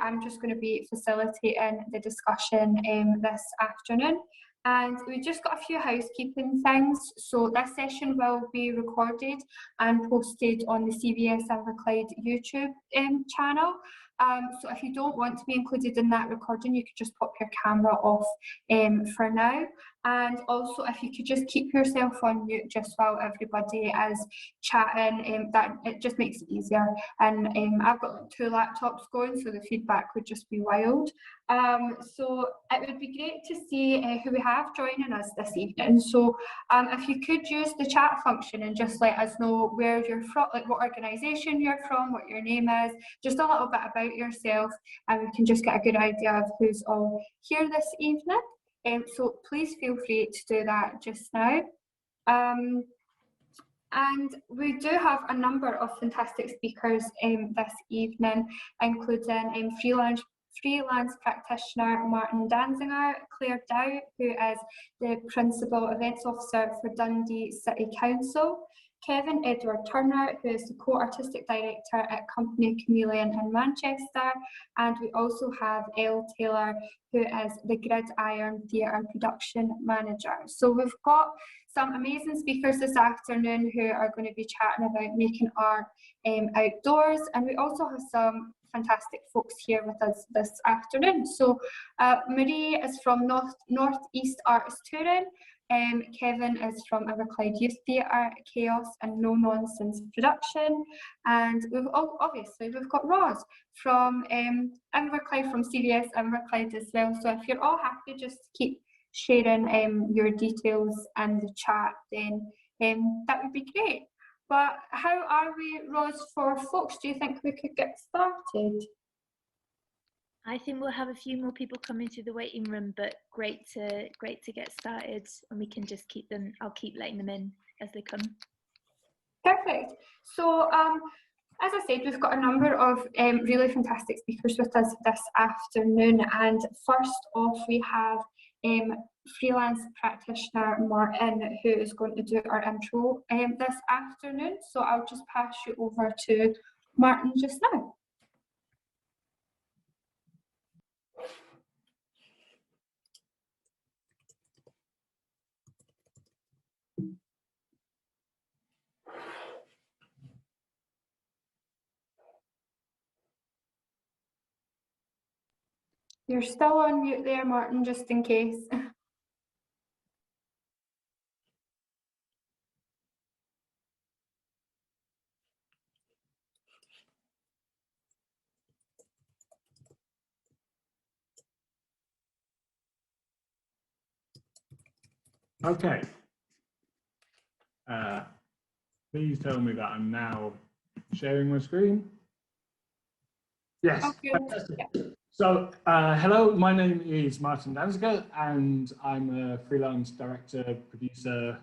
I'm just going to be facilitating the discussion this afternoon. And we've just got a few housekeeping things. So this session will be recorded and posted on the CVS Inverclyde YouTube channel. So if you don't want to be included in that recording, you could just pop your camera off for now. And also, if you could just keep yourself on mute just while everybody is chatting, that it just makes it easier. And I've got 2 laptops going, so the feedback would just be wild. So it would be great to see who we have joining us this evening. So if you could use the chat function and just let us know where you're from, like what organisation you're from, what your name is, just a little bit about yourself, and we can just get a good idea of who's all here this evening. So please feel free to do that just now. And we do have a number of fantastic speakers this evening, including freelance practitioner Martin Danziger, Claire Dow, who is the Principal Events Officer for Dundee City Council, Kevin Edward Turner, who is the Co-Artistic Director at Company Chameleon in Manchester, and we also have Elle Taylor, who is the Gridiron Theatre Production Manager. So we've got some amazing speakers this afternoon who are going to be chatting about making art outdoors, and we also have some fantastic folks here with us this afternoon. So Marie is from Northeast Arts Touring, Kevin is from Inverclyde Youth Theatre, Chaos and No Nonsense Production, and we've got Roz from Inverclyde, from CVS Inverclyde as well. So if you're all happy, just keep sharing your details in the chat, then that would be great. But how are we, Roz, for folks? Do you think we could get started? I think we'll have a few more people coming to the waiting room, but great to get started, and we can just keep them. I'll keep letting them in as they come. Perfect. So as I said, we've got a number of really fantastic speakers with us this afternoon, and first off we have freelance practitioner Martin, who is going to do our intro this afternoon. So I'll just pass you over to Martin just now. You're still on mute there, Martin, just in case. Okay. Please tell me that I'm now sharing my screen. Yes. Okay. Yeah. So, hello, my name is Martin Danziger, and I'm a freelance director, producer,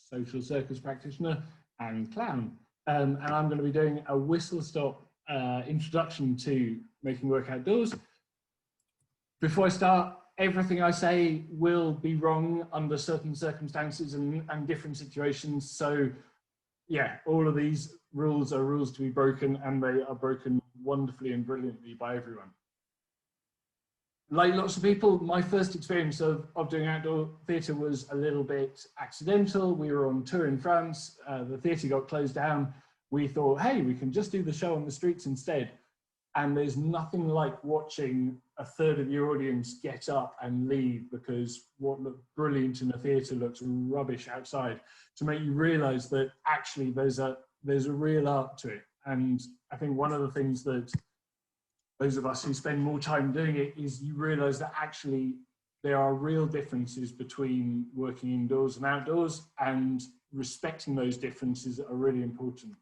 social circus practitioner, and clown. And I'm going to be doing a whistle-stop introduction to making work outdoors. Before I start, everything I say will be wrong under certain circumstances and different situations. So yeah, all of these rules are rules to be broken, and they are broken wonderfully and brilliantly by everyone. Like lots of people, my first experience of doing outdoor theatre was a little bit accidental. We were on tour in France, the theatre got closed down. We thought, hey, we can just do the show on the streets instead. And there's nothing like watching a third of your audience get up and leave because what looked brilliant in the theatre looks rubbish outside, to make you realise that actually there's a real art to it. And I think one of the things that those of us who spend more time doing it is you realise that actually there are real differences between working indoors and outdoors, and respecting those differences are really important.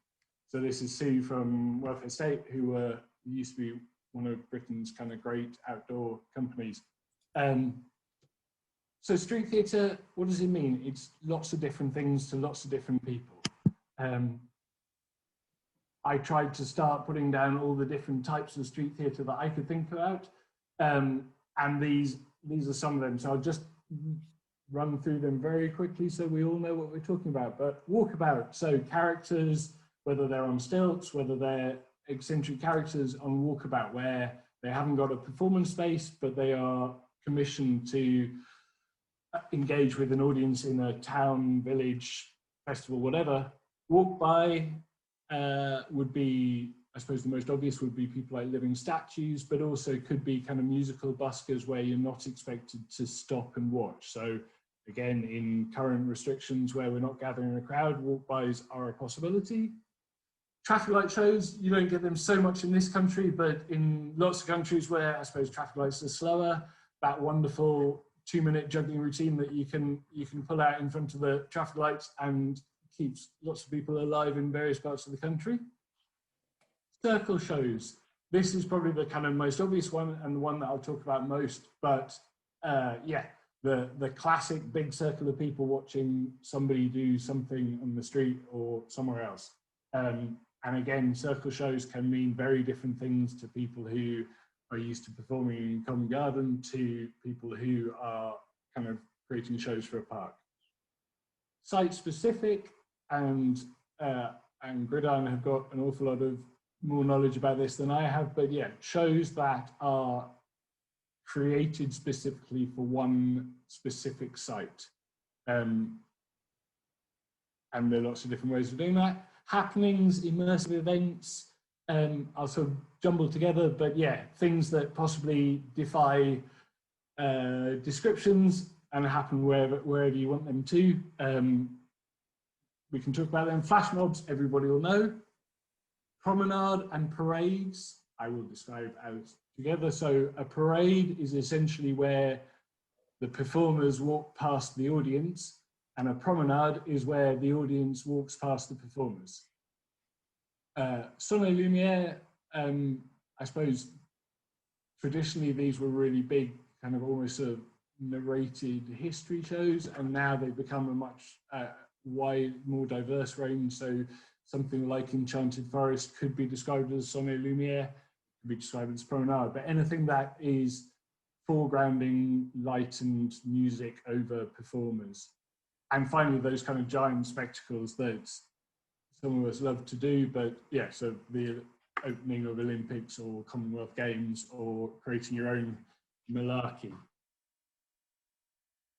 So this is Sue from Welfare State, who used to be one of Britain's kind of great outdoor companies. So street theatre, what does it mean? It's lots of different things to lots of different people. I tried to start putting down all the different types of street theatre that I could think about, and these are some of them. So I'll just run through them very quickly so we all know what we're talking about. But walkabout, so characters, whether they're on stilts, whether they're eccentric characters on Walkabout, where they haven't got a performance space, but they are commissioned to engage with an audience in a town, village, festival, whatever. Walk By would be, I suppose the most obvious would be people like living statues, but also could be kind of musical buskers where you're not expected to stop and watch. So again, in current restrictions where we're not gathering in a crowd, walk-bys are a possibility. Traffic light shows, you don't get them so much in this country, but in lots of countries where I suppose traffic lights are slower, that wonderful 2-minute juggling routine that you can pull out in front of the traffic lights and keeps lots of people alive in various parts of the country. Circle shows. This is probably the kind of most obvious one and the one that I'll talk about most, but yeah, the classic big circle of people watching somebody do something on the street or somewhere else. And again, circle shows can mean very different things to people who are used to performing in Covent Garden to people who are kind of creating shows for a park. Site specific, and Gridiron have got an awful lot of more knowledge about this than I have, but yeah, shows that are created specifically for one specific site. And there are lots of different ways of doing that. Happenings, immersive events, I'll sort of jumble together, but yeah, things that possibly defy descriptions and happen wherever you want them to. We can talk about them. Flash mobs, everybody will know. Promenade and parades, I will describe as together. So a parade is essentially where the performers walk past the audience, and a promenade is where the audience walks past the performers. Soleil Lumière, I suppose traditionally these were really big, kind of almost sort of narrated history shows, and now they've become a much more diverse range. So something like Enchanted Forest could be described as Soleil Lumière, could be described as promenade, but anything that is foregrounding light and music over performers. And finally, those kind of giant spectacles that some of us love to do, but yeah, so the opening of Olympics or Commonwealth Games or creating your own malarkey.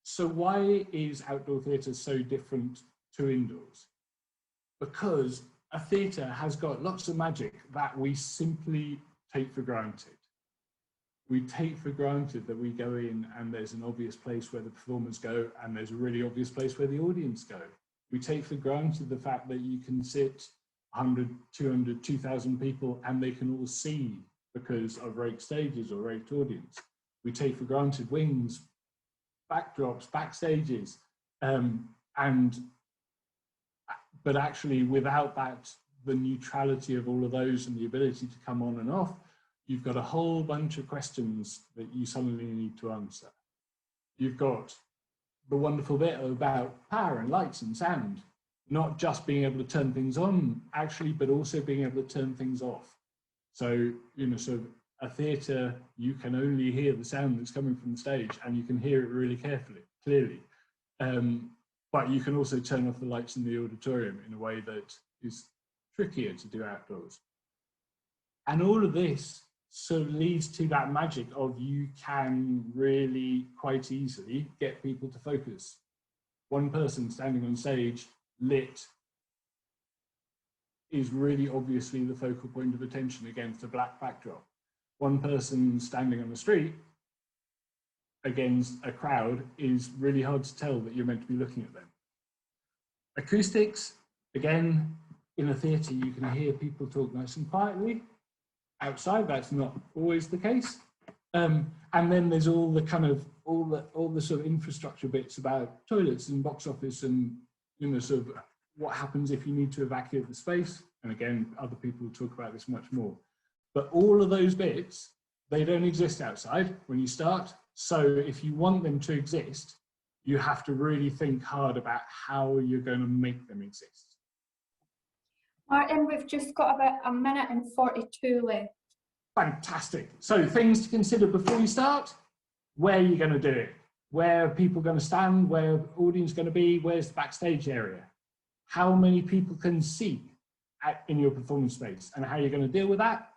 So why is outdoor theatre so different to indoors? Because a theatre has got lots of magic that we simply take for granted. We take for granted that we go in and there's an obvious place where the performers go and there's a really obvious place where the audience go. We take for granted the fact that you can sit 100, 200, 2,000 people and they can all see because of raked stages or raked audience. We take for granted wings, backdrops, backstages, but actually without that, the neutrality of all of those and the ability to come on and off, you've got a whole bunch of questions that you suddenly need to answer. You've got the wonderful bit about power and lights and sound, not just being able to turn things on actually, but also being able to turn things off. So, you know, so a theatre, you can only hear the sound that's coming from the stage and you can hear it really clearly. But you can also turn off the lights in the auditorium in a way that is trickier to do outdoors. And all of this sort of leads to that magic of you can really quite easily get people to focus. One person standing on stage, lit, is really obviously the focal point of attention against a black backdrop. One person standing on the street against a crowd is really hard to tell that you're meant to be looking at them. Acoustics, again, in a theatre you can hear people talk nice and quietly. Outside, that's not always the case. And then there's all the kind of all the sort of infrastructure bits about toilets and box office and, you know, sort of what happens if you need to evacuate the space. And again, other people talk about this much more. But all of those bits, they don't exist outside when you start. So if you want them to exist, you have to really think hard about how you're going to make them exist. Martin, we've just got about 1 minute and 42 left. Fantastic. So things to consider before you start: where are you going to do it? Where are people going to stand? Where are the audience going to be? Where's the backstage area? How many people can see? in your performance space, and how you're going to deal with that.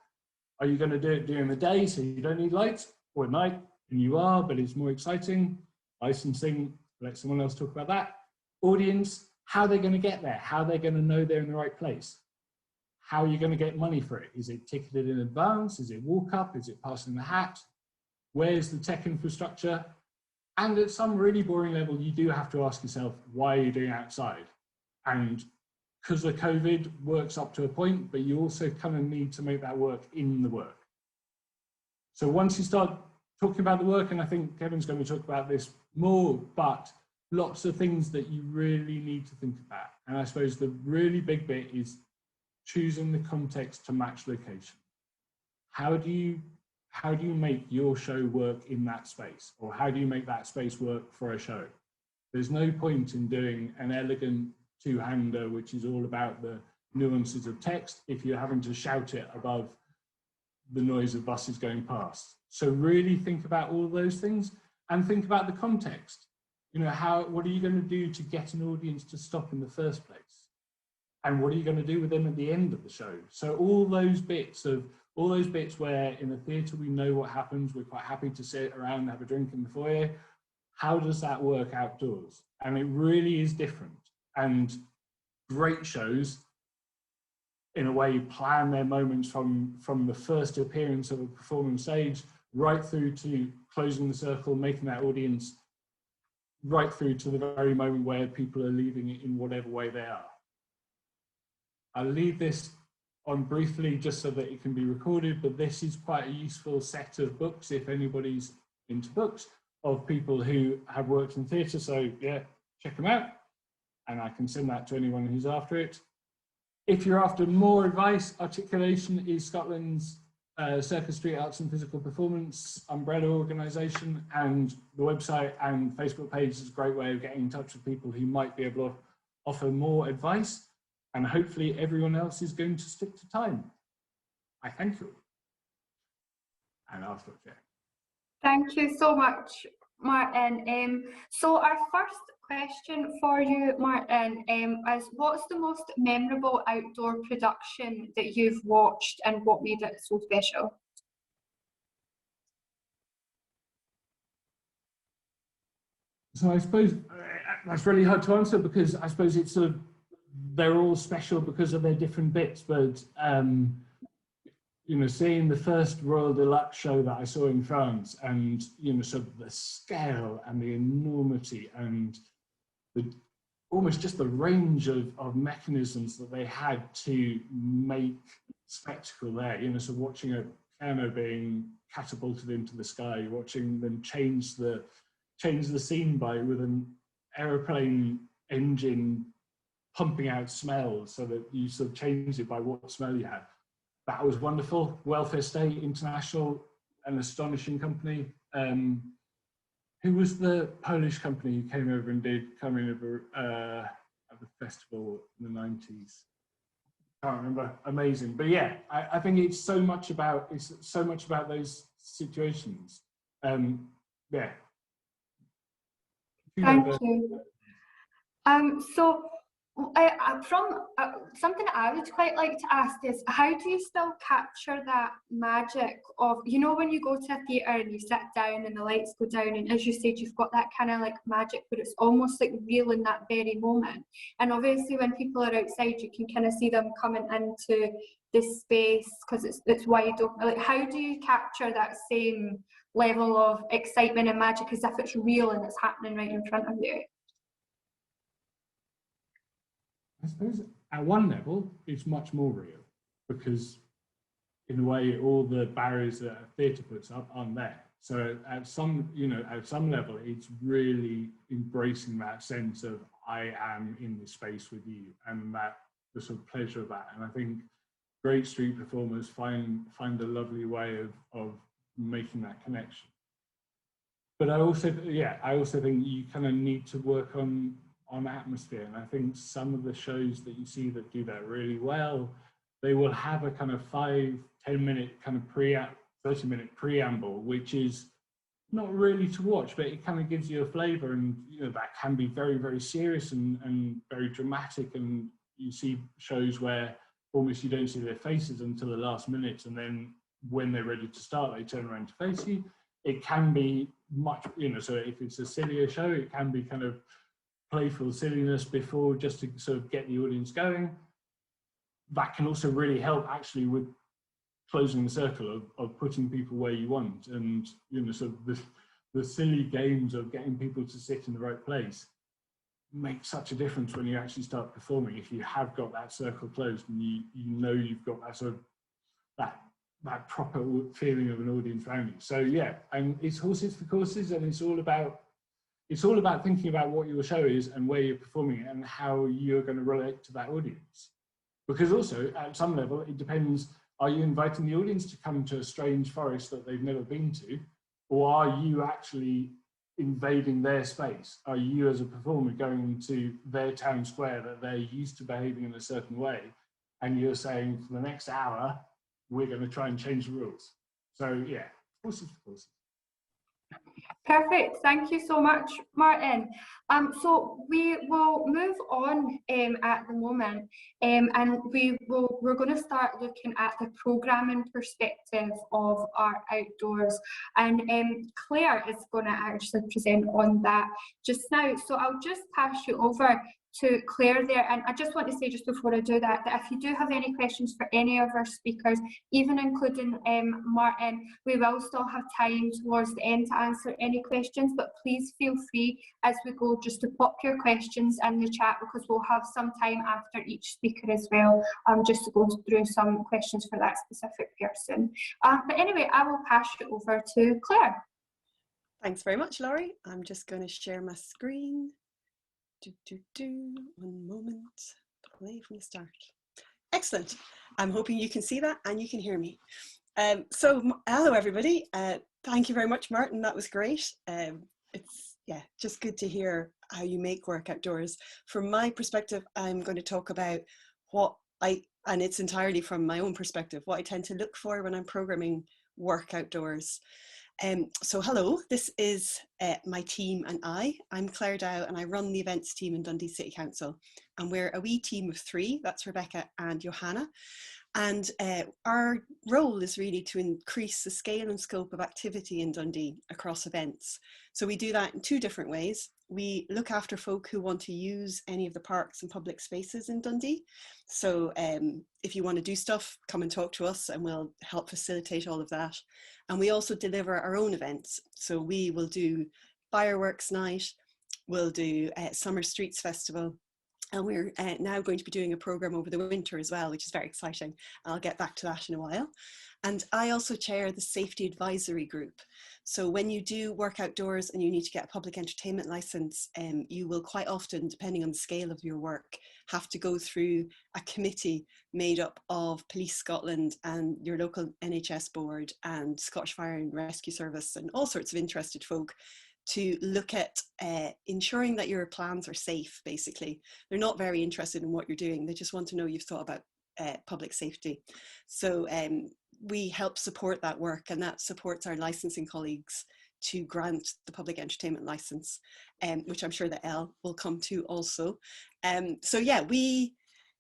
Are you going to do it during the day so you don't need lights, or at night and you are, but it's more exciting? Licensing, let someone else talk about that. Audience, how they're going to get there, how they're going to know they're in the right place. How are you going to get money for it? Is it ticketed in advance? Is it walk up? Is it passing the hat? Where's the tech infrastructure? And at some really boring level, you do have to ask yourself, why are you doing outside? And because of COVID, works up to a point, but you also kind of need to make that work in the work. So once you start talking about the work, and I think Kevin's going to talk about this more, but lots of things that you really need to think about. And I suppose the really big bit is choosing the context to match location. How do you make your show work in that space? Or how do you make that space work for a show? There's no point in doing an elegant two-hander, which is all about the nuances of text, if you're having to shout it above the noise of buses going past. So really think about all of those things and think about the context. You know, what are you going to do to get an audience to stop in the first place? And what are you going to do with them at the end of the show? So all those bits where in the theatre we know what happens, we're quite happy to sit around and have a drink in the foyer. How does that work outdoors? And it really is different. And great shows, in a way, plan their moments from the first appearance of a performance stage right through to closing the circle, making that audience right through to the very moment where people are leaving it in whatever way they are. I'll leave this on briefly just so that it can be recorded, but this is quite a useful set of books if anybody's into books, of people who have worked in theatre. So yeah, check them out, and I can send that to anyone who's after it. If you're after more advice, Articulation is Scotland's Circus Street Arts and Physical Performance umbrella organisation, and the website and Facebook page is a great way of getting in touch with people who might be able to offer more advice. And hopefully everyone else is going to stick to time. I thank you. And I'll stop there. Thank you so much, Martin. So our first question for you, Martin, is what's the most memorable outdoor production that you've watched and what made it so special? So I suppose that's really hard to answer, because I suppose it's sort of, they're all special because of their different bits, but you know, seeing the first Royal Deluxe show that I saw in France, and you know, sort of the scale and the enormity and almost just the range of mechanisms that they had to make spectacle there. You know, so watching a piano being catapulted into the sky, watching them change the scene with an aeroplane engine pumping out smells so that you sort of change it by what smell you have. That was wonderful. Welfare State International, an astonishing company. Who was the Polish company who came over and did Coming Over at the festival in the 90s? Can't remember. Amazing. But yeah, I think it's so much about those situations. Yeah. Thank you. So something I would quite like to ask is, how do you still capture that magic of, you know, when you go to a theatre and you sit down and the lights go down, and as you said, you've got that kind of like magic, but it's almost like real in that very moment. And obviously when people are outside, you can kind of see them coming into this space because it's wide open. Like, how do you capture that same level of excitement and magic as if it's real and it's happening right in front of you? I suppose at one level, it's much more real, because in a way, all the barriers that a theatre puts up aren't there. So at some level, it's really embracing that sense of I am in this space with you, and that the sort of pleasure of that. And I think great street performers find a lovely way of making that connection. But I also think you kind of need to work on atmosphere, and I think some of the shows that you see that do that really well, they will have a kind of 5-10 minute kind of 30-minute preamble, which is not really to watch, but it kind of gives you a flavor, and you know, that can be very, very serious and very dramatic. And you see shows where almost you don't see their faces until the last minute, and then when they're ready to start, they turn around to face you. It can be much, so if it's a sillier show, it can be kind of playful silliness before, just to sort of get the audience going. That can also really help actually with closing the circle of putting people where you want, and sort of the silly games of getting people to sit in the right place make such a difference when you actually start performing. If you have got that circle closed and you know you've got that sort of that proper feeling of an audience around you. So yeah, and it's horses for courses, and it's all about thinking about what your show is and where you're performing it and how you're going to relate to that audience. Because also at some level it depends, are you inviting the audience to come to a strange forest that they've never been to, or are you actually invading their space? Are you as a performer going to their town square that they're used to behaving in a certain way, and you're saying for the next hour we're going to try and change the rules? So yeah, horses for courses. Perfect. Thank you so much, Martin. So we will move on at the moment, and we're going to start looking at the programming perspective of our outdoors, and Claire is going to actually present on that just now. So I'll just pass you over to Claire there, and I just want to say just before I do that, that if you do have any questions for any of our speakers, even including Martin, we will still have time towards the end to answer any questions, but please feel free as we go just to pop your questions in the chat, because we'll have some time after each speaker as well, just to go through some questions for that specific person. But anyway, I will pass you over to Claire. Thanks very much, Laurie. I'm just going to share my screen. One moment, play from the start. Excellent. I'm hoping you can see that and you can hear me. So hello everybody. Thank you very much, Martin. That was great. It's just good to hear how you make work outdoors. From my perspective, I'm going to talk about and it's entirely from my own perspective, what I tend to look for when I'm programming work outdoors. So hello, this is my team and I'm Claire Dow, and I run the events team in Dundee City Council, and we're a wee team of 3, that's Rebecca and Johanna, and our role is really to increase the scale and scope of activity in Dundee across events. So we do that in 2 different ways. We look after folk who want to use any of the parks and public spaces in Dundee. So if you want to do stuff, come and talk to us and we'll help facilitate all of that. And we also deliver our own events. So we will do fireworks night, we'll do Summer Streets Festival, and we're now going to be doing a programme over the winter as well, which is very exciting. I'll get back to that in a while. And I also chair the Safety Advisory Group. So when you do work outdoors and you need to get a public entertainment licence, you will quite often, depending on the scale of your work, have to go through a committee made up of Police Scotland and your local NHS board and Scottish Fire and Rescue Service and all sorts of interested folk to look at ensuring that your plans are safe, basically. They're not very interested in what you're doing. They just want to know you've thought about public safety. So we help support that work, and that supports our licensing colleagues to grant the public entertainment license, which I'm sure that Elle will come to also. So yeah,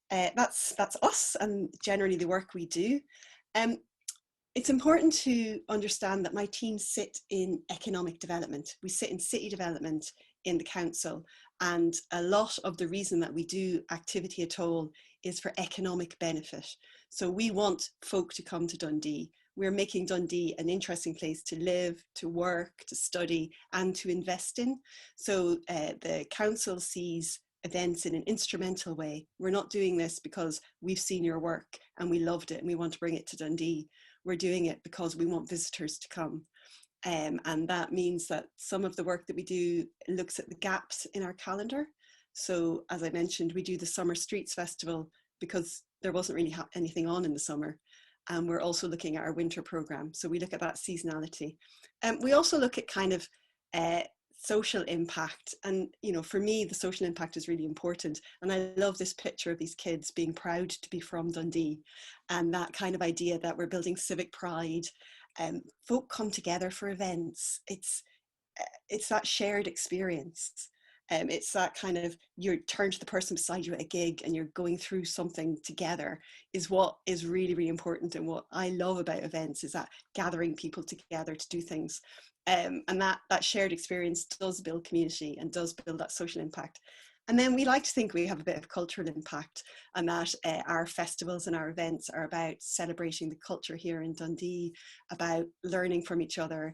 that's us and generally the work we do. It's important to understand that my team sit in economic development. We sit in city development in the council, and a lot of the reason that we do activity at all is for economic benefit. So we want folk to come to Dundee. We're making Dundee an interesting place to live, to work, to study, and to invest in. So the council sees events in an instrumental way. We're not doing this because we've seen your work and we loved it and we want to bring it to Dundee. We're doing it because we want visitors to come. And that means that some of the work that we do looks at the gaps in our calendar. So as I mentioned, we do the Summer Streets Festival because there wasn't really anything on in the summer. And we're also looking at our winter programme. So we look at that seasonality. We also look at kind of social impact. And, you know, for me, the social impact is really important. And I love this picture of these kids being proud to be from Dundee, and that kind of idea that we're building civic pride. Folk come together for events. It's that shared experience. It's that kind of, you turn to the person beside you at a gig and you're going through something together, is what is really, really important. And what I love about events is that gathering people together to do things. And that shared experience does build community and does build that social impact. And then we like to think we have a bit of cultural impact, and that our festivals and our events are about celebrating the culture here in Dundee, about learning from each other,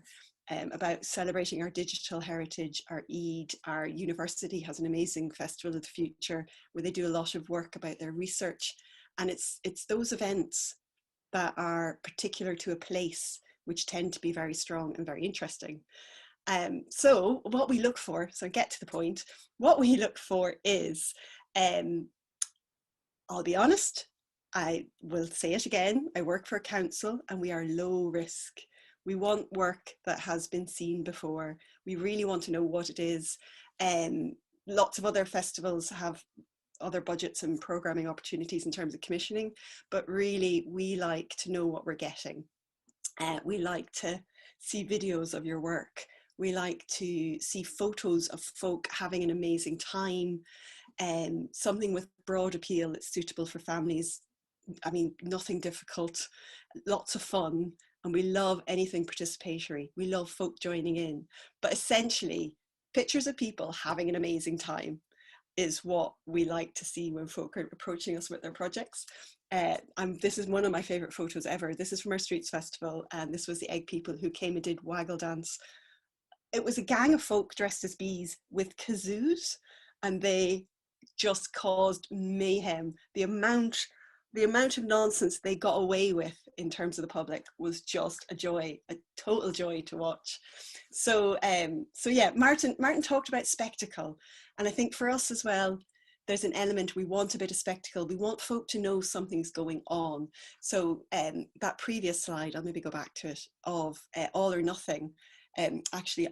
about celebrating our digital heritage, our Eid. Our university has an amazing Festival of the Future where they do a lot of work about their research. And it's those events that are particular to a place which tend to be very strong and very interesting. So what we look for, so get to the point, what we look for is, I'll be honest, I will say it again, I work for a council and we are low risk. We want work that has been seen before. We really want to know what it is. Lots of other festivals have other budgets and programming opportunities in terms of commissioning, but really we like to know what we're getting. We like to see videos of your work. We like to see photos of folk having an amazing time, something with broad appeal that's suitable for families. I mean, nothing difficult, lots of fun, and we love anything participatory. We love folk joining in, but essentially pictures of people having an amazing time is what we like to see when folk are approaching us with their projects. This is one of my favorite photos ever. This is from our Streets Festival, and this was the Egg People who came and did Waggle Dance. It was a gang of folk dressed as bees with kazoos, and they just caused mayhem. The amount of nonsense they got away with in terms of the public was just a joy, a total joy to watch. So yeah, Martin talked about spectacle, and I think for us as well, there's an element, we want a bit of spectacle. We want folk to know something's going on. So that previous slide, I'll maybe go back to it, of All or Nothing. Actually,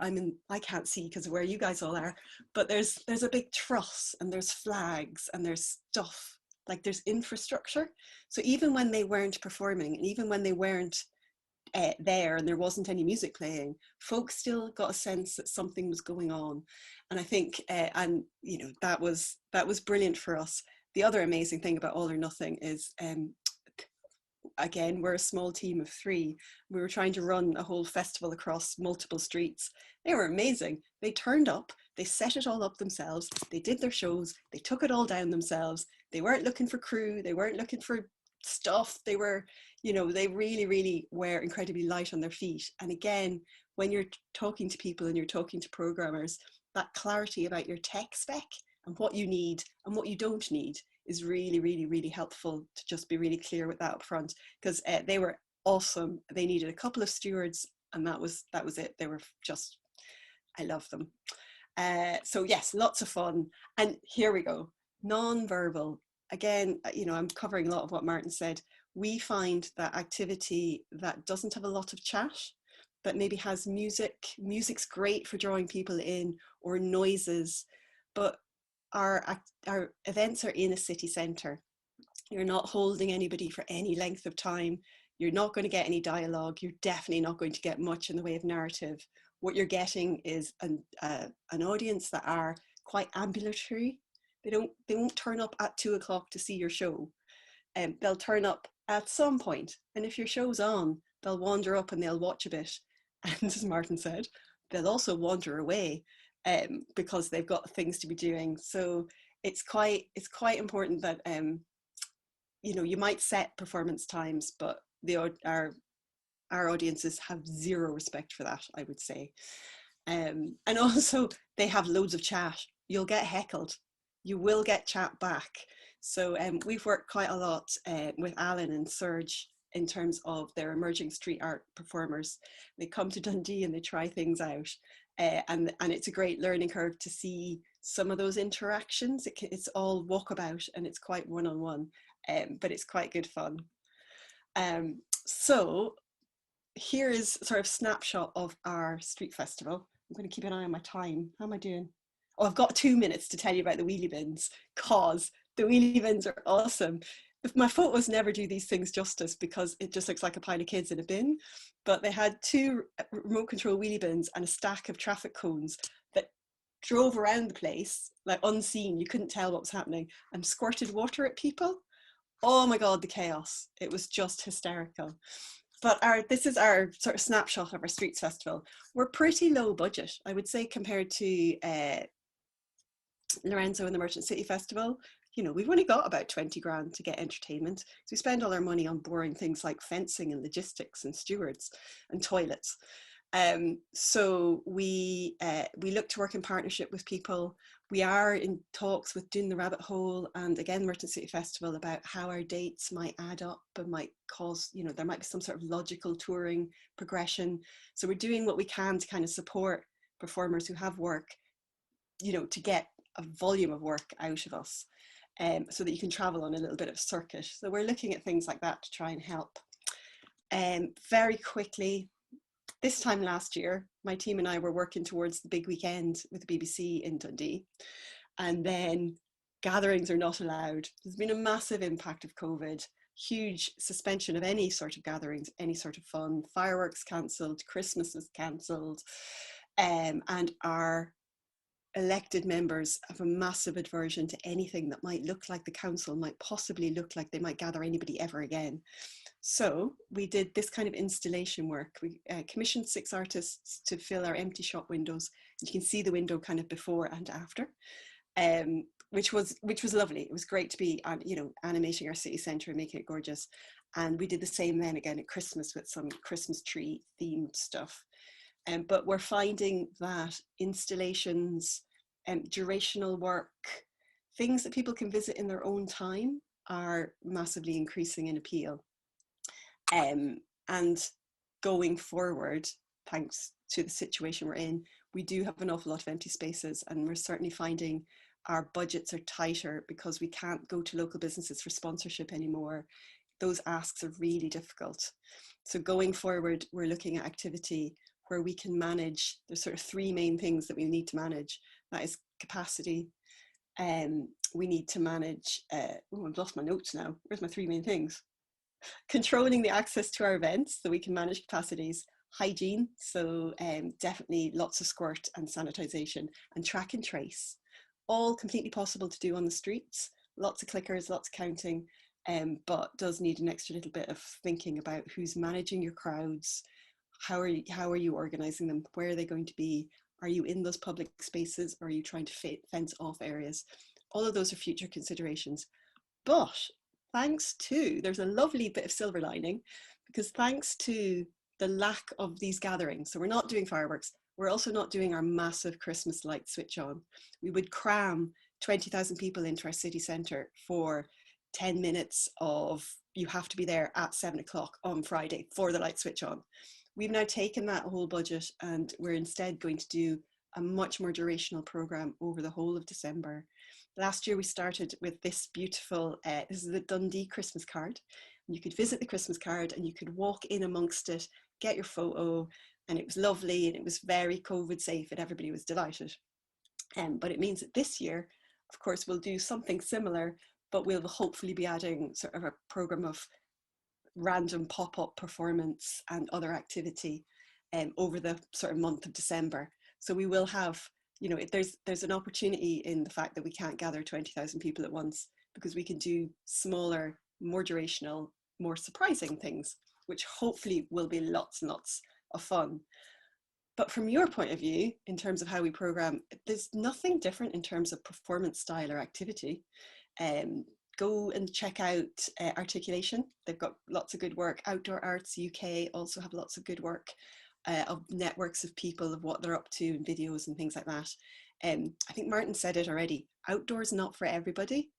I can't see because of where you guys all are, but there's a big truss and there's flags and there's stuff, like there's infrastructure. So even when they weren't performing, and even when they weren't there and there wasn't any music playing, folks still got a sense that something was going on. And I think, and you know, that was brilliant for us. The other amazing thing about All or Nothing is, again, we're a small team of 3. We were trying to run a whole festival across multiple streets. They were amazing. They turned up, they set it all up themselves, they did their shows, they took it all down themselves. They weren't looking for crew, they weren't looking for stuff. They were, you know, they really, really were incredibly light on their feet. And again, when you're talking to people and you're talking to programmers, that clarity about your tech spec and what you need and what you don't need is really, really, really helpful to just be really clear with that up front, because they were awesome. They needed a couple of stewards, and that was it. They were just, I love them. So yes, lots of fun. And here we go, non-verbal. Again, you know, I'm covering a lot of what Martin said. We find that activity that doesn't have a lot of chat, that maybe has music's great for drawing people in, or noises, but our events are in a city centre. You're not holding anybody for any length of time. You're not going to get any dialogue. You're definitely not going to get much in the way of narrative. What you're getting is an audience that are quite ambulatory. They won't turn up at 2 o'clock to see your show. They'll turn up at some point, and if your show's on, they'll wander up and they'll watch a bit. And as Martin said, they'll also wander away because they've got things to be doing. So it's quite important that you know, you might set performance times, but our audiences have zero respect for that, I would say. And also they have loads of chat. You'll get heckled. You will get chat back. So we've worked quite a lot with Alan and Serge in terms of their emerging street art performers. They come to Dundee and they try things out. And it's a great learning curve to see some of those interactions. It's all walkabout and it's quite one-on-one, but it's quite good fun. So here is sort of snapshot of our street festival. I'm going to keep an eye on my time. How am I doing? Oh, I've got 2 minutes to tell you about the wheelie bins, because the wheelie bins are awesome. My photos never do these things justice because it just looks like a pile of kids in a bin, but they had 2 remote control wheelie bins and a stack of traffic cones that drove around the place, like unseen, you couldn't tell what was happening, and squirted water at people. Oh my God, the chaos. It was just hysterical. But this is our sort of snapshot of our Streets Festival. We're pretty low budget, I would say, compared to Lorenzo and the Merchant City Festival. You know, we've only got about 20 grand to get entertainment. So we spend all our money on boring things like fencing and logistics and stewards and toilets. So we look to work in partnership with people. We are in talks with Doon the Rabbit Hole and again Merchant City Festival about how our dates might add up and might cause, you know, there might be some sort of logical touring progression. So we're doing what we can to kind of support performers who have work, you know, to get a volume of work out of us, so that you can travel on a little bit of circuit. So we're looking at things like that to try and help. Very quickly, this time last year, my team and I were working towards the big weekend with the BBC in Dundee. And then gatherings are not allowed. There's been a massive impact of COVID, huge suspension of any sort of gatherings, any sort of fun, fireworks cancelled, Christmas was cancelled. And our elected members have a massive aversion to anything that might look like the council, might possibly look like they might gather anybody ever again. So we did this kind of installation work. We commissioned 6 artists to fill our empty shop windows. You can see the window kind of before and after, which was lovely. It was great to be, you know, animating our city centre and making it gorgeous. And we did the same then again at Christmas with some Christmas tree themed stuff. But we're finding that installations, durational work, things that people can visit in their own time are massively increasing in appeal. And going forward, thanks to the situation we're in, we do have an awful lot of empty spaces, and we're certainly finding our budgets are tighter because we can't go to local businesses for sponsorship anymore. Those asks are really difficult. So going forward, we're looking at activity where we can manage. There's sort of 3 main things that we need to manage. That is capacity. We need to manage, oh, I've lost my notes now. Where's my 3 main things? Controlling the access to our events so we can manage capacities, hygiene, so definitely lots of squirt and sanitization, and track and trace. All completely possible to do on the streets, lots of clickers, lots of counting, but does need an extra little bit of thinking about who's managing your crowds, how are you organizing them, where are they going to be, are you in those public spaces, or are you trying to fence off areas? All of those are future considerations. But thanks to, there's a lovely bit of silver lining, because thanks to the lack of these gatherings, so we're not doing fireworks, we're also not doing our massive Christmas light switch on. We would cram 20,000 people into our city centre for 10 minutes of, you have to be there at 7 o'clock on Friday for the light switch on. We've now taken that whole budget and we're instead going to do a much more durational programme over the whole of December. Last year we started with this beautiful, this is the Dundee Christmas card. You could visit the Christmas card and you could walk in amongst it, get your photo, and it was lovely and it was very COVID safe and everybody was delighted. But it means that this year, of course, we'll do something similar, but we'll hopefully be adding sort of a programme of random pop-up performance and other activity over the sort of month of December. So we will have, you know, there's an opportunity in the fact that we can't gather 20,000 people at once, because we can do smaller, more durational, more surprising things, which hopefully will be lots and lots of fun. But from your point of view, in terms of how we program, there's nothing different in terms of performance style or activity. Go and check out Articulation. They've got lots of good work. Outdoor Arts UK also have lots of good work of networks of people, of what they're up to and videos and things like that. I think Martin said it already, outdoors not for everybody.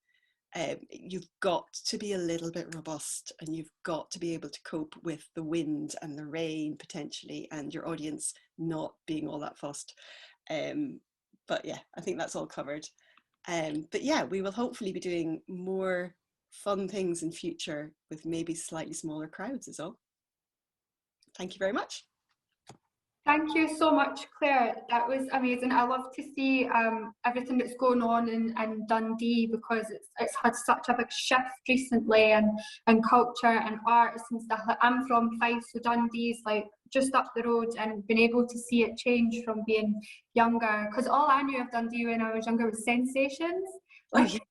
You've got to be a little bit robust and you've got to be able to cope with the wind and the rain potentially, and your audience not being all that fussed. But yeah, I think that's all covered. But yeah, we will hopefully be doing more fun things in future with maybe slightly smaller crowds is all. Thank you very much. Thank you so much, Claire. That was amazing. I love to see everything that's going on in Dundee, because it's had such a big shift recently, and culture and arts and stuff. Like, I'm from Fife, so Dundee's like just up the road, and been able to see it change from being younger. Because all I knew of Dundee when I was younger was Sensations. Like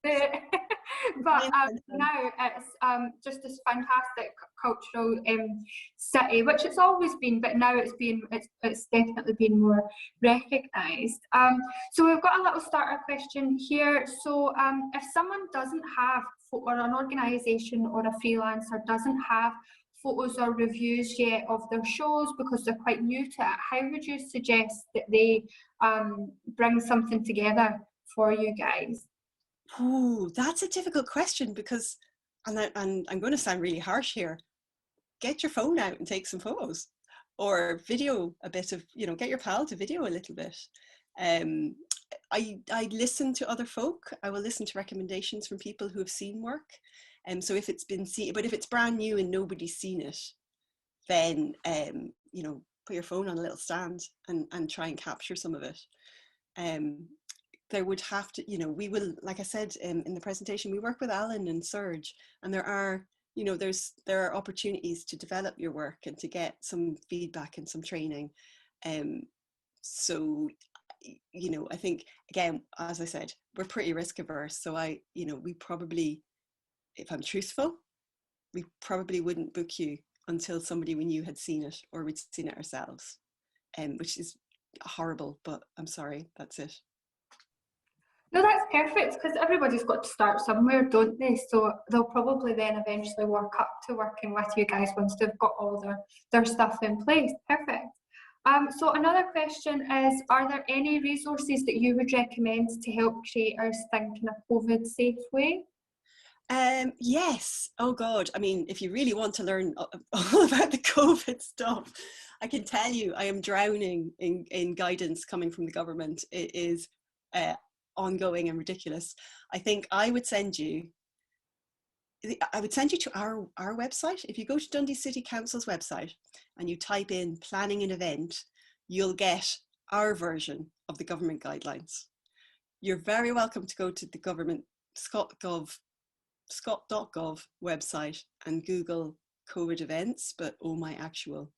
but now it's just this fantastic cultural city, which it's always been, but now it's definitely been more recognised. So we've got a little starter question here. So if someone doesn't have, or an organisation or a freelancer doesn't have photos or reviews yet of their shows because they're quite new to it, how would you suggest that they bring something together for you guys? Oh, that's a difficult question, because, and I'm going to sound really harsh here, get your phone out and take some photos, or video a bit of, get your pal to video a little bit. I listen to other folk. I will listen to recommendations from people who have seen work. And so if it's been seen, but if it's brand new and nobody's seen it, then, put your phone on a little stand and try and capture some of it. There would have to, we will, like I said in the presentation, we work with Alan and Serge, and there are opportunities to develop your work and to get some feedback and some training. So, I think, again, as I said, we're pretty risk averse. So we probably, if I'm truthful, we probably wouldn't book you until somebody we knew had seen it, or we'd seen it ourselves, which is horrible, but I'm sorry, that's it. No, that's perfect, because everybody's got to start somewhere, don't they? So they'll probably then eventually work up to working with you guys once they've got all their stuff in place. Perfect. So another question is, are there any resources that you would recommend to help creators think in a COVID safe way? Yes. Oh God. I mean, if you really want to learn all about the COVID stuff, I can tell you I am drowning in guidance coming from the government. It is ongoing and ridiculous. I think I would send you to our website. If you go to Dundee City Council's website and you type in planning an event, you'll get our version of the government guidelines. You're very welcome to go to the government scot.gov website and Google COVID events, but oh my actual,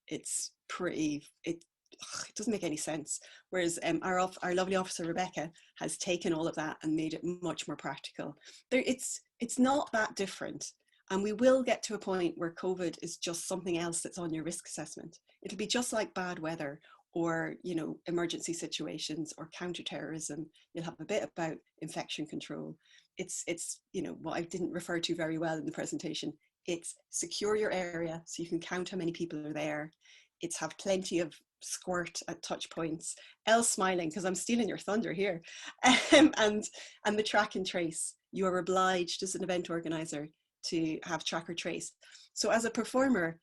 it's pretty, it doesn't make any sense. Whereas our lovely officer Rebecca has taken all of that and made it much more practical. It's not that different, and we will get to a point where COVID is just something else that's on your risk assessment. It'll be just like bad weather, or emergency situations, or counterterrorism. You'll have a bit about infection control. It's what I didn't refer to very well in the presentation. It's secure your area so you can count how many people are there. It's have plenty of squirt at touch points. Elle's smiling because I'm stealing your thunder here. And the track and trace. You are obliged as an event organizer to have track or trace. So as a performer,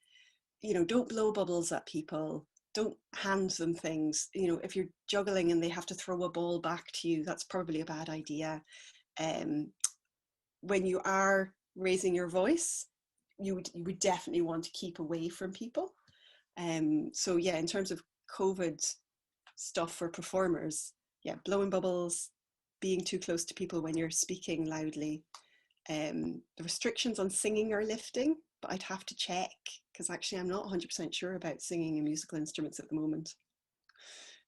don't blow bubbles at people. Don't hand them things. If you're juggling and they have to throw a ball back to you, that's probably a bad idea. When you are raising your voice, you would definitely want to keep away from people. So yeah, in terms of COVID stuff for performers, yeah, blowing bubbles, being too close to people when you're speaking loudly. The restrictions on singing are lifting, but I'd have to check, because actually I'm not 100% sure about singing and musical instruments at the moment.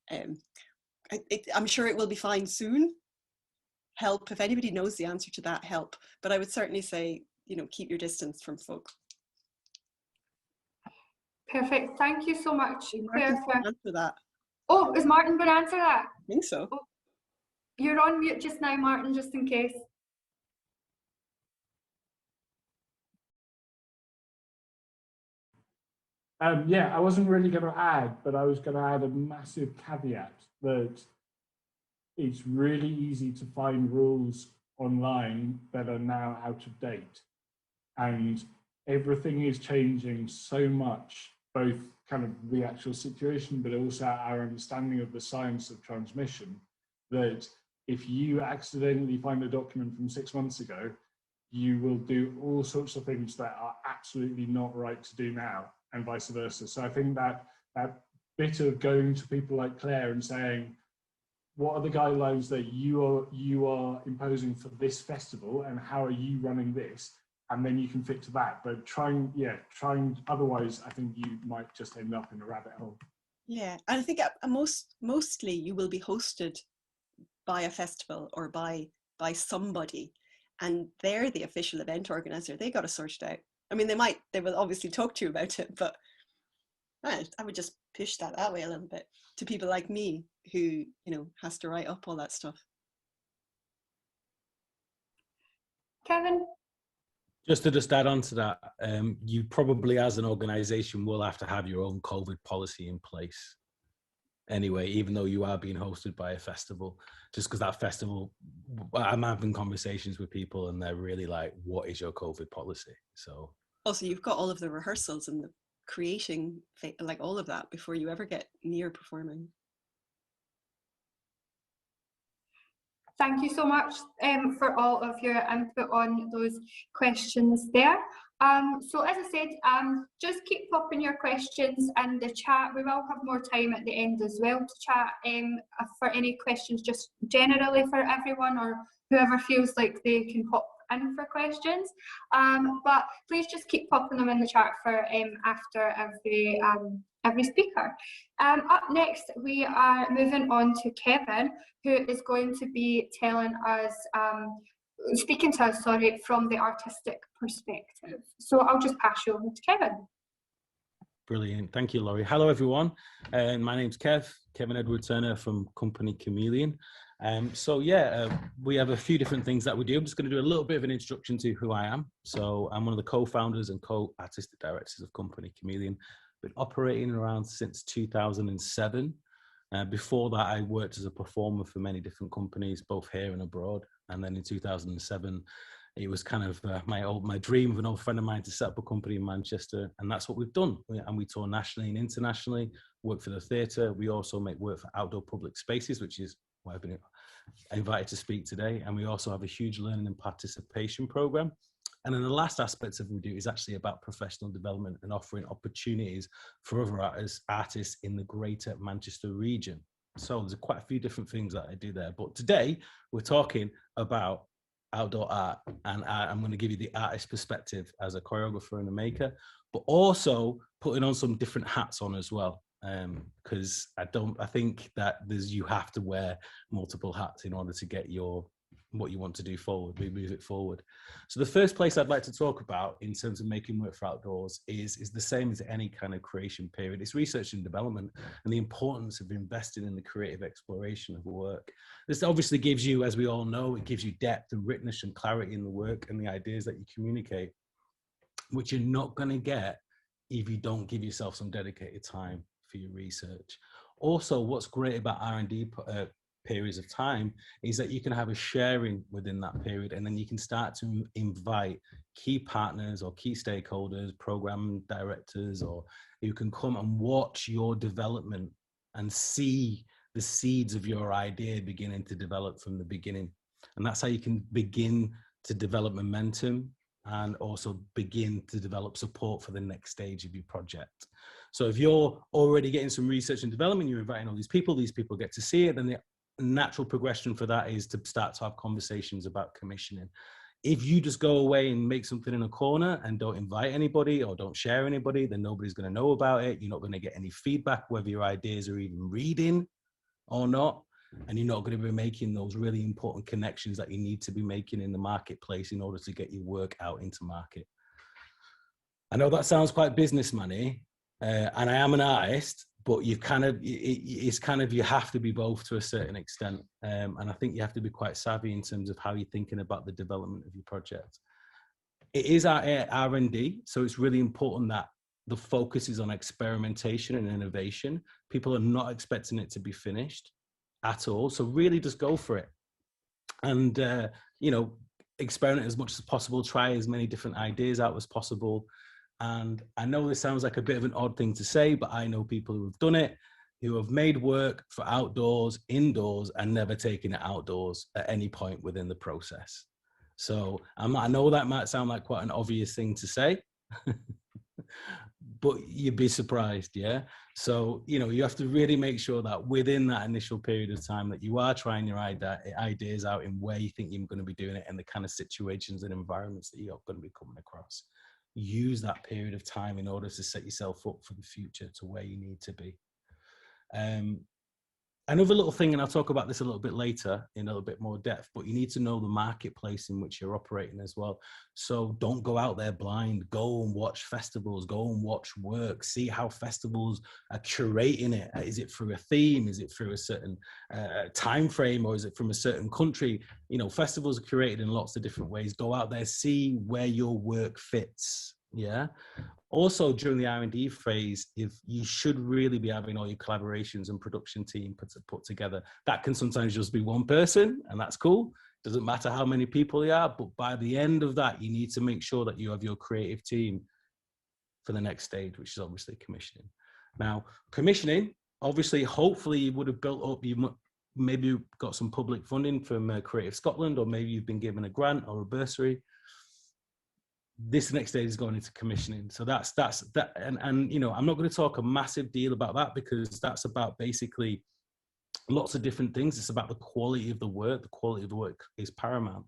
I'm sure it will be fine soon. Help, if anybody knows the answer to that, help. But I would certainly say, keep your distance from folk. Perfect. Thank you so much, Claire. Answer that. Oh, is Martin going to answer that? I think so. Oh, you're on mute just now, Martin, just in case. Yeah, I wasn't really going to add, but I was going to add a massive caveat that it's really easy to find rules online that are now out of date. And everything is changing so much, both kind of the actual situation, but also our understanding of the science of transmission, that if you accidentally find a document from 6 months ago, you will do all sorts of things that are absolutely not right to do now, and vice versa. So I think that bit of going to people like Claire and saying, what are the guidelines that you are imposing for this festival, and how are you running this? And then you can fit to that. But trying, otherwise I think you might just end up in a rabbit hole. Yeah, and I think mostly you will be hosted by a festival or by somebody, and they're the official event organizer. They got to sort it out. I mean, they will obviously talk to you about it, but I would just push that way a little bit to people like me who, you know, has to write up all that stuff. Kevin? Just to add on to that, you probably as an organization will have to have your own COVID policy in place anyway, even though you are being hosted by a festival, just because that festival, I'm having conversations with people and they're really like, what is your COVID policy? So also you've got all of the rehearsals and the creating, like all of that before you ever get near performing. Thank you so much for all of your input on those questions there. So as I said, just keep popping your questions in the chat. We will have more time at the end as well to chat for any questions just generally for everyone, or whoever feels like they can pop in for questions. But please just keep popping them in the chat for after every speaker. Up next, we are moving on to Kevin, who is going to be telling us, speaking to us, sorry, from the artistic perspective. So I'll just pass you over to Kevin. Brilliant. Thank you, Laurie. Hello, everyone. My name's Kevin Edward Turner from Company Chameleon. We have a few different things that we do. I'm just going to do a little bit of an introduction to who I am. So I'm one of the co-founders and co-artistic directors of Company Chameleon. Been operating around since 2007. Before that, I worked as a performer for many different companies, both here and abroad. And then in 2007, it was kind of my dream of an old friend of mine to set up a company in Manchester, and that's what we've done. And we tour nationally and internationally, work for the theatre. We also make work for outdoor public spaces, which is why I've been invited to speak today. And we also have a huge learning and participation program. And then the last aspect of what we do is actually about professional development and offering opportunities for other artists in the greater Manchester region. So there's quite a few different things that I do there. But today we're talking about outdoor art, and I'm going to give you the artist perspective as a choreographer and a maker, but also putting on some different hats on as well. Because I think that you have to wear multiple hats in order to get what you want to do forward, move it forward. So the first place I'd like to talk about in terms of making work for outdoors is the same as any kind of creation period. It's research and development, and the importance of investing in the creative exploration of work. This obviously gives you, as we all know, it gives you depth and richness and clarity in the work and the ideas that you communicate, which you're not going to get if you don't give yourself some dedicated time for your research. Also, what's great about R&D periods of time is that you can have a sharing within that period, and then you can start to invite key partners or key stakeholders, program directors, or you can come and watch your development and see the seeds of your idea beginning to develop from the beginning. And that's how you can begin to develop momentum and also begin to develop support for the next stage of your project. So if you're already getting some research and development, you're inviting all these people get to see it, then the natural progression for that is to start to have conversations about commissioning. If you just go away and make something in a corner and don't invite anybody or don't share anybody, then nobody's going to know about it. You're not going to get any feedback whether your ideas are even reading or not, and you're not going to be making those really important connections that you need to be making in the marketplace in order to get your work out into market. I know that sounds quite businessman-y, and I am an artist, but you have to be both to a certain extent. And I think you have to be quite savvy in terms of how you're thinking about the development of your project. It is our R&D, so it's really important that the focus is on experimentation and innovation. People are not expecting it to be finished at all. So really just go for it. And, experiment as much as possible, try as many different ideas out as possible. And I know this sounds like a bit of an odd thing to say, but I know people who have done it, who have made work for outdoors, indoors, and never taken it outdoors at any point within the process. So I know that might sound like quite an obvious thing to say, but you'd be surprised, yeah? So, you know, you have to really make sure that within that initial period of time that you are trying your ideas out in where you think you're going to be doing it and the kind of situations and environments that you're going to be coming across. Use that period of time in order to set yourself up for the future to where you need to be. Another little thing, and I'll talk about this a little bit later in a little bit more depth, but you need to know the marketplace in which you're operating as well. So don't go out there blind. Go and watch festivals, go and watch work, see how festivals are curating it. Is it through a theme? Is it through a certain time frame, or is it from a certain country? You know, festivals are curated in lots of different ways. Go out there, see where your work fits. Yeah. Also, during the R&D phase, if you should really be having all your collaborations and production team put together. That can sometimes just be one person, and that's cool. Doesn't matter how many people they are, but by the end of that, you need to make sure that you have your creative team for the next stage, which is obviously commissioning. Now, commissioning, obviously, hopefully you would have built up, maybe got some public funding from Creative Scotland, or maybe you've been given a grant or a bursary. This next stage is going into commissioning. So that's that. And, you know, I'm not going to talk a massive deal about that, because that's about basically lots of different things. It's about the quality of the work. The quality of the work is paramount.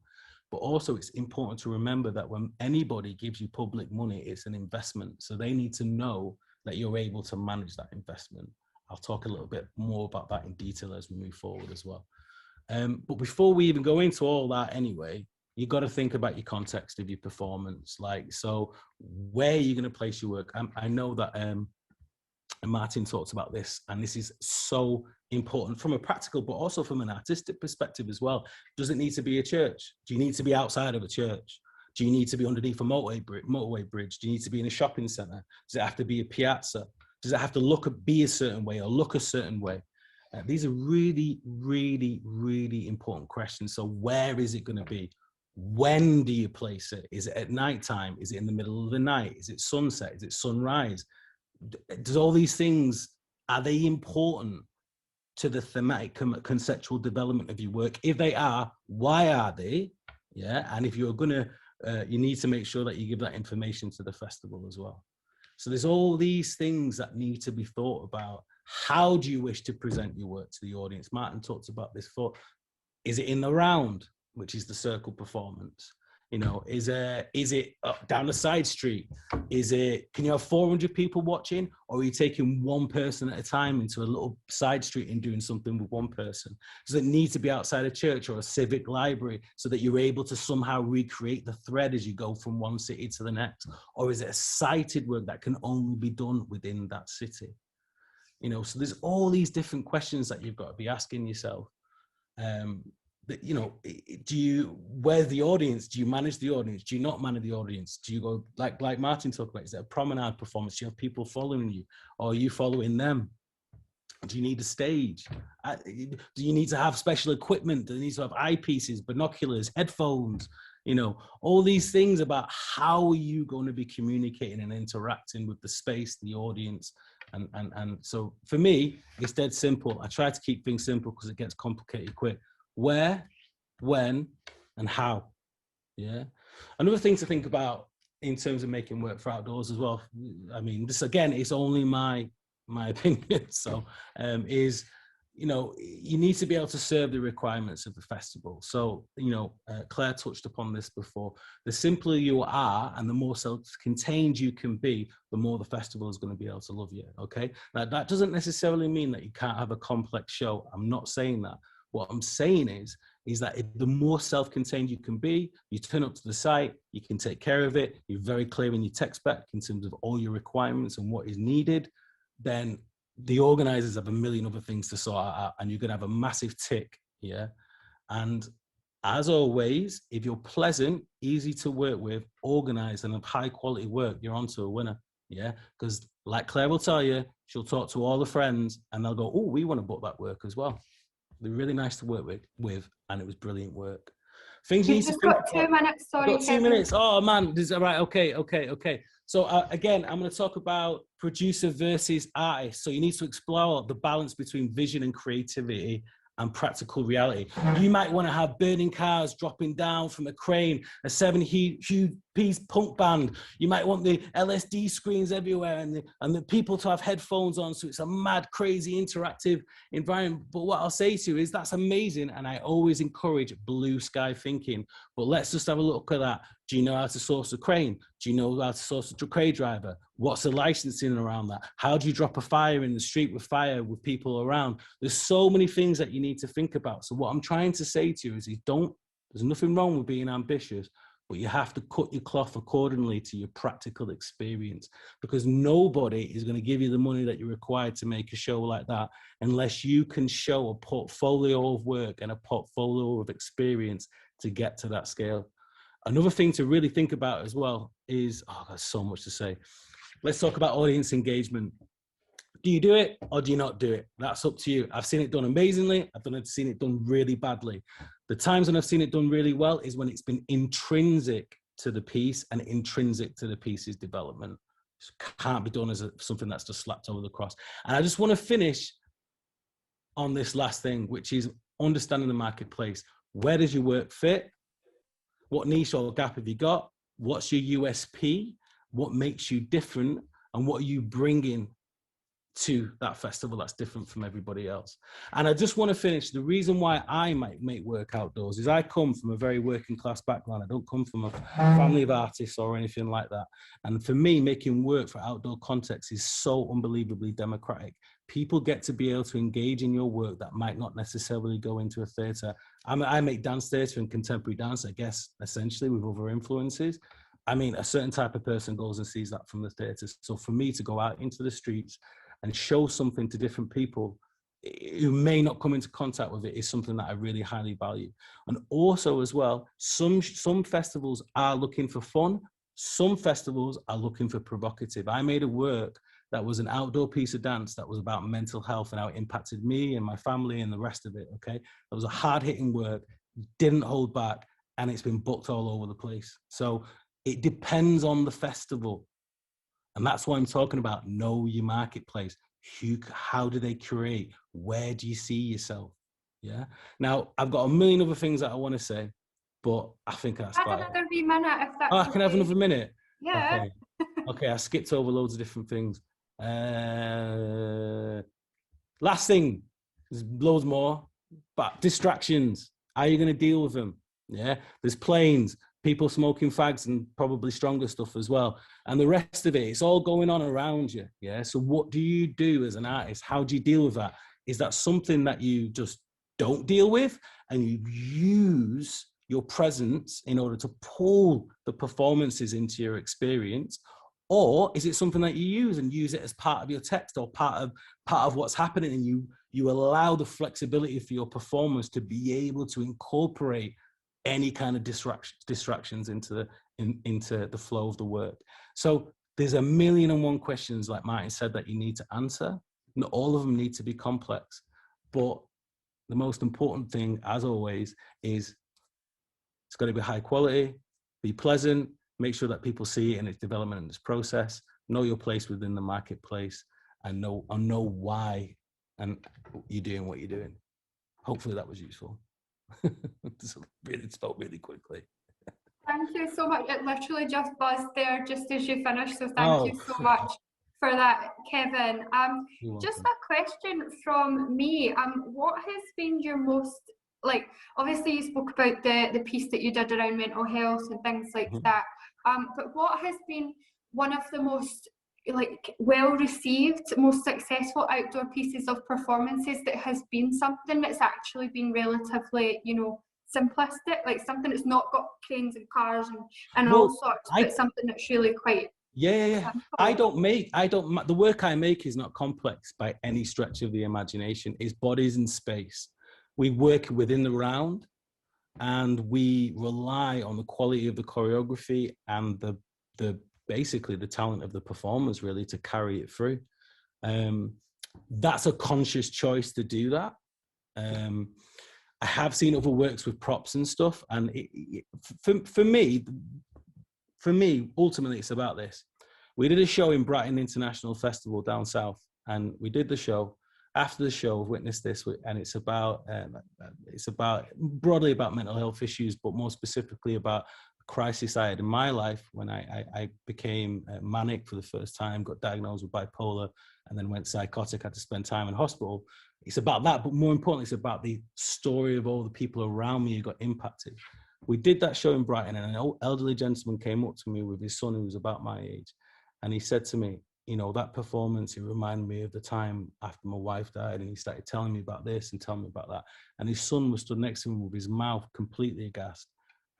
But also it's important to remember that when anybody gives you public money, it's an investment. So they need to know that you're able to manage that investment. I'll talk a little bit more about that in detail as we move forward as well. But before we even go into all that anyway, you've got to think about your context of your performance. Like, so where are you going to place your work? I know that Martin talked about this, and this is so important from a practical, but also from an artistic perspective as well. Does it need to be a church? Do you need to be outside of a church? Do you need to be underneath a motorway bridge? Do you need to be in a shopping centre? Does it have to be a piazza? Does it have to be a certain way or look a certain way? These are really, really, really important questions. So where is it going to be? When do you place it? Is it at nighttime? Is it in the middle of the night? Is it sunset? Is it sunrise? Does all these things, are they important to the thematic conceptual development of your work? If they are, why are they? Yeah, and if you're gonna, you need to make sure that you give that information to the festival as well. So there's all these things that need to be thought about. How do you wish to present your work to the audience? Martin talked about this before. Is it in the round, which is the circle performance? You know, is it down the side street? Can you have 400 people watching, or are you taking one person at a time into a little side street and doing something with one person? Does it need to be outside a church or a civic library so that you're able to somehow recreate the thread as you go from one city to the next? Or is it a sited work that can only be done within that city? You know, so there's all these different questions that you've got to be asking yourself. You know, where's the audience? Do you manage the audience? Do you not manage the audience? Do you go, like Martin talked about, is it a promenade performance? Do you have people following you, or are you following them? Do you need a stage? Do you need to have special equipment? Do you need to have eyepieces, binoculars, headphones? You know, all these things about how are you going to be communicating and interacting with the space, the audience. And so for me, it's dead simple. I try to keep things simple because it gets complicated quick. Where, when, and how. Yeah. Another thing to think about in terms of making work for outdoors as well, I mean, this again is only my opinion. So is, you know, you need to be able to serve the requirements of the festival. So, you know, Claire touched upon this before. The simpler you are and the more self-contained you can be, the more the festival is going to be able to love you. Okay. Now, that doesn't necessarily mean that you can't have a complex show. I'm not saying that. What I'm saying is that the more self-contained you can be, you turn up to the site, you can take care of it, you're very clear in your tech spec in terms of all your requirements and what is needed, then the organizers have a million other things to sort out, and you're going to have a massive tick. Yeah. And as always, if you're pleasant, easy to work with, organized, and have high quality work, you're onto a winner. Yeah. Because like Claire will tell you, she'll talk to all the friends and they'll go, oh, we want to book that work as well. They're really nice to work with, and it was brilliant work. Things you need to think about. 2 minutes, sorry. Got 2 minutes. Oh man, right. Okay. So again, I'm going to talk about producer versus artist. So you need to explore the balance between vision and creativity and practical reality. You might want to have burning cars dropping down from a crane, a 7-piece punk band. You might want the LSD screens everywhere and the people to have headphones on, so it's a mad, crazy, interactive environment. But what I'll say to you is that's amazing, and I always encourage blue sky thinking. But let's just have a look at that. Do you know how to source a crane? Do you know how to source a crane driver? What's the licensing around that? How do you drop a fire in the street with people around? There's so many things that you need to think about. So what I'm trying to say to you is there's nothing wrong with being ambitious, but you have to cut your cloth accordingly to your practical experience, because nobody is going to give you the money that you're required to make a show like that unless you can show a portfolio of work and a portfolio of experience to get to that scale. Another thing to really think about as well is, there's so much to say. Let's talk about audience engagement. Do you do it or do you not do it? That's up to you. I've seen it done amazingly. I've seen it done really badly. The times when I've seen it done really well is when it's been intrinsic to the piece and intrinsic to the piece's development. It can't be done as something that's just slapped over the cross. And I just want to finish on this last thing, which is understanding the marketplace. Where does your work fit? What niche or gap have you got? What's your USP? What makes you different? And what are you bringing to that festival that's different from everybody else? And I just want to finish. The reason why I might make work outdoors is I come from a very working class background. I don't come from a family of artists or anything like that. And for me, making work for outdoor context is so unbelievably democratic. People get to be able to engage in your work that might not necessarily go into a theatre. I make dance theatre and contemporary dance, I guess, essentially with other influences. I mean, a certain type of person goes and sees that from the theatres. So for me to go out into the streets and show something to different people who may not come into contact with it is something that I really highly value. And also as well, some festivals are looking for fun. Some festivals are looking for provocative. I made a work that was an outdoor piece of dance that was about mental health and how it impacted me and my family and the rest of it, okay? That was a hard-hitting work, didn't hold back, and it's been booked all over the place. So it depends on the festival. And that's why I'm talking about know your marketplace. How do they create? Where do you see yourself? Yeah. Now, I've got a million other things that I want to say, but I think that's Have another wee minute if that's I can have another minute? Yeah. Okay. Okay, I skipped over loads of different things. Last thing, there's loads more, but distractions. How are you going to deal with them? Yeah, there's planes, people smoking fags and probably stronger stuff as well. And the rest of it, it's all going on around you. Yeah, so what do you do as an artist? How do you deal with that? Is that something that you just don't deal with and you use your presence in order to pull the performances into your experience? Or is it something that you use it as part of your text or part of what's happening, and you allow the flexibility for your performance to be able to incorporate any kind of distractions into the flow of the work? So there's 1,000,001 questions, like Martin said, that you need to answer. Not all of them need to be complex, but the most important thing, as always, is it's got to be high quality, be pleasant, make sure that people see it in its development and its process, know your place within the marketplace, and know why and you're doing what you're doing. Hopefully that was useful. It spoke really quickly. Thank you so much. It literally just buzzed there just as you finished, so thank you so much for that, Kevin. Just a question from me. What has been your most, like, obviously you spoke about the piece that you did around mental health and things like that, but what has been one of the most well-received, most successful outdoor pieces of performances that has been something that's actually been relatively, simplistic, like something that's not got cranes and cars and all sorts, but something that's really quite simple? The work I make is not complex by any stretch of the imagination. It's bodies and space. We work within the round, and we rely on the quality of the choreography and the basically the talent of the performers really to carry it through. That's a conscious choice to do that. I have seen other works with props and stuff, and for me, ultimately, it's about this. We did a show in Brighton International Festival down south, and we did the show, after the show, I've witnessed this, and it's about broadly about mental health issues, but more specifically about a crisis I had in my life when I became manic for the first time, got diagnosed with bipolar, and then went psychotic, had to spend time in hospital. It's about that, but more importantly, it's about the story of all the people around me who got impacted. We did that show in Brighton, and an elderly gentleman came up to me with his son who was about my age, and he said to me, you know, that performance, it reminded me of the time after my wife died, and he started telling me about this and telling me about that. And his son was stood next to him with his mouth completely aghast.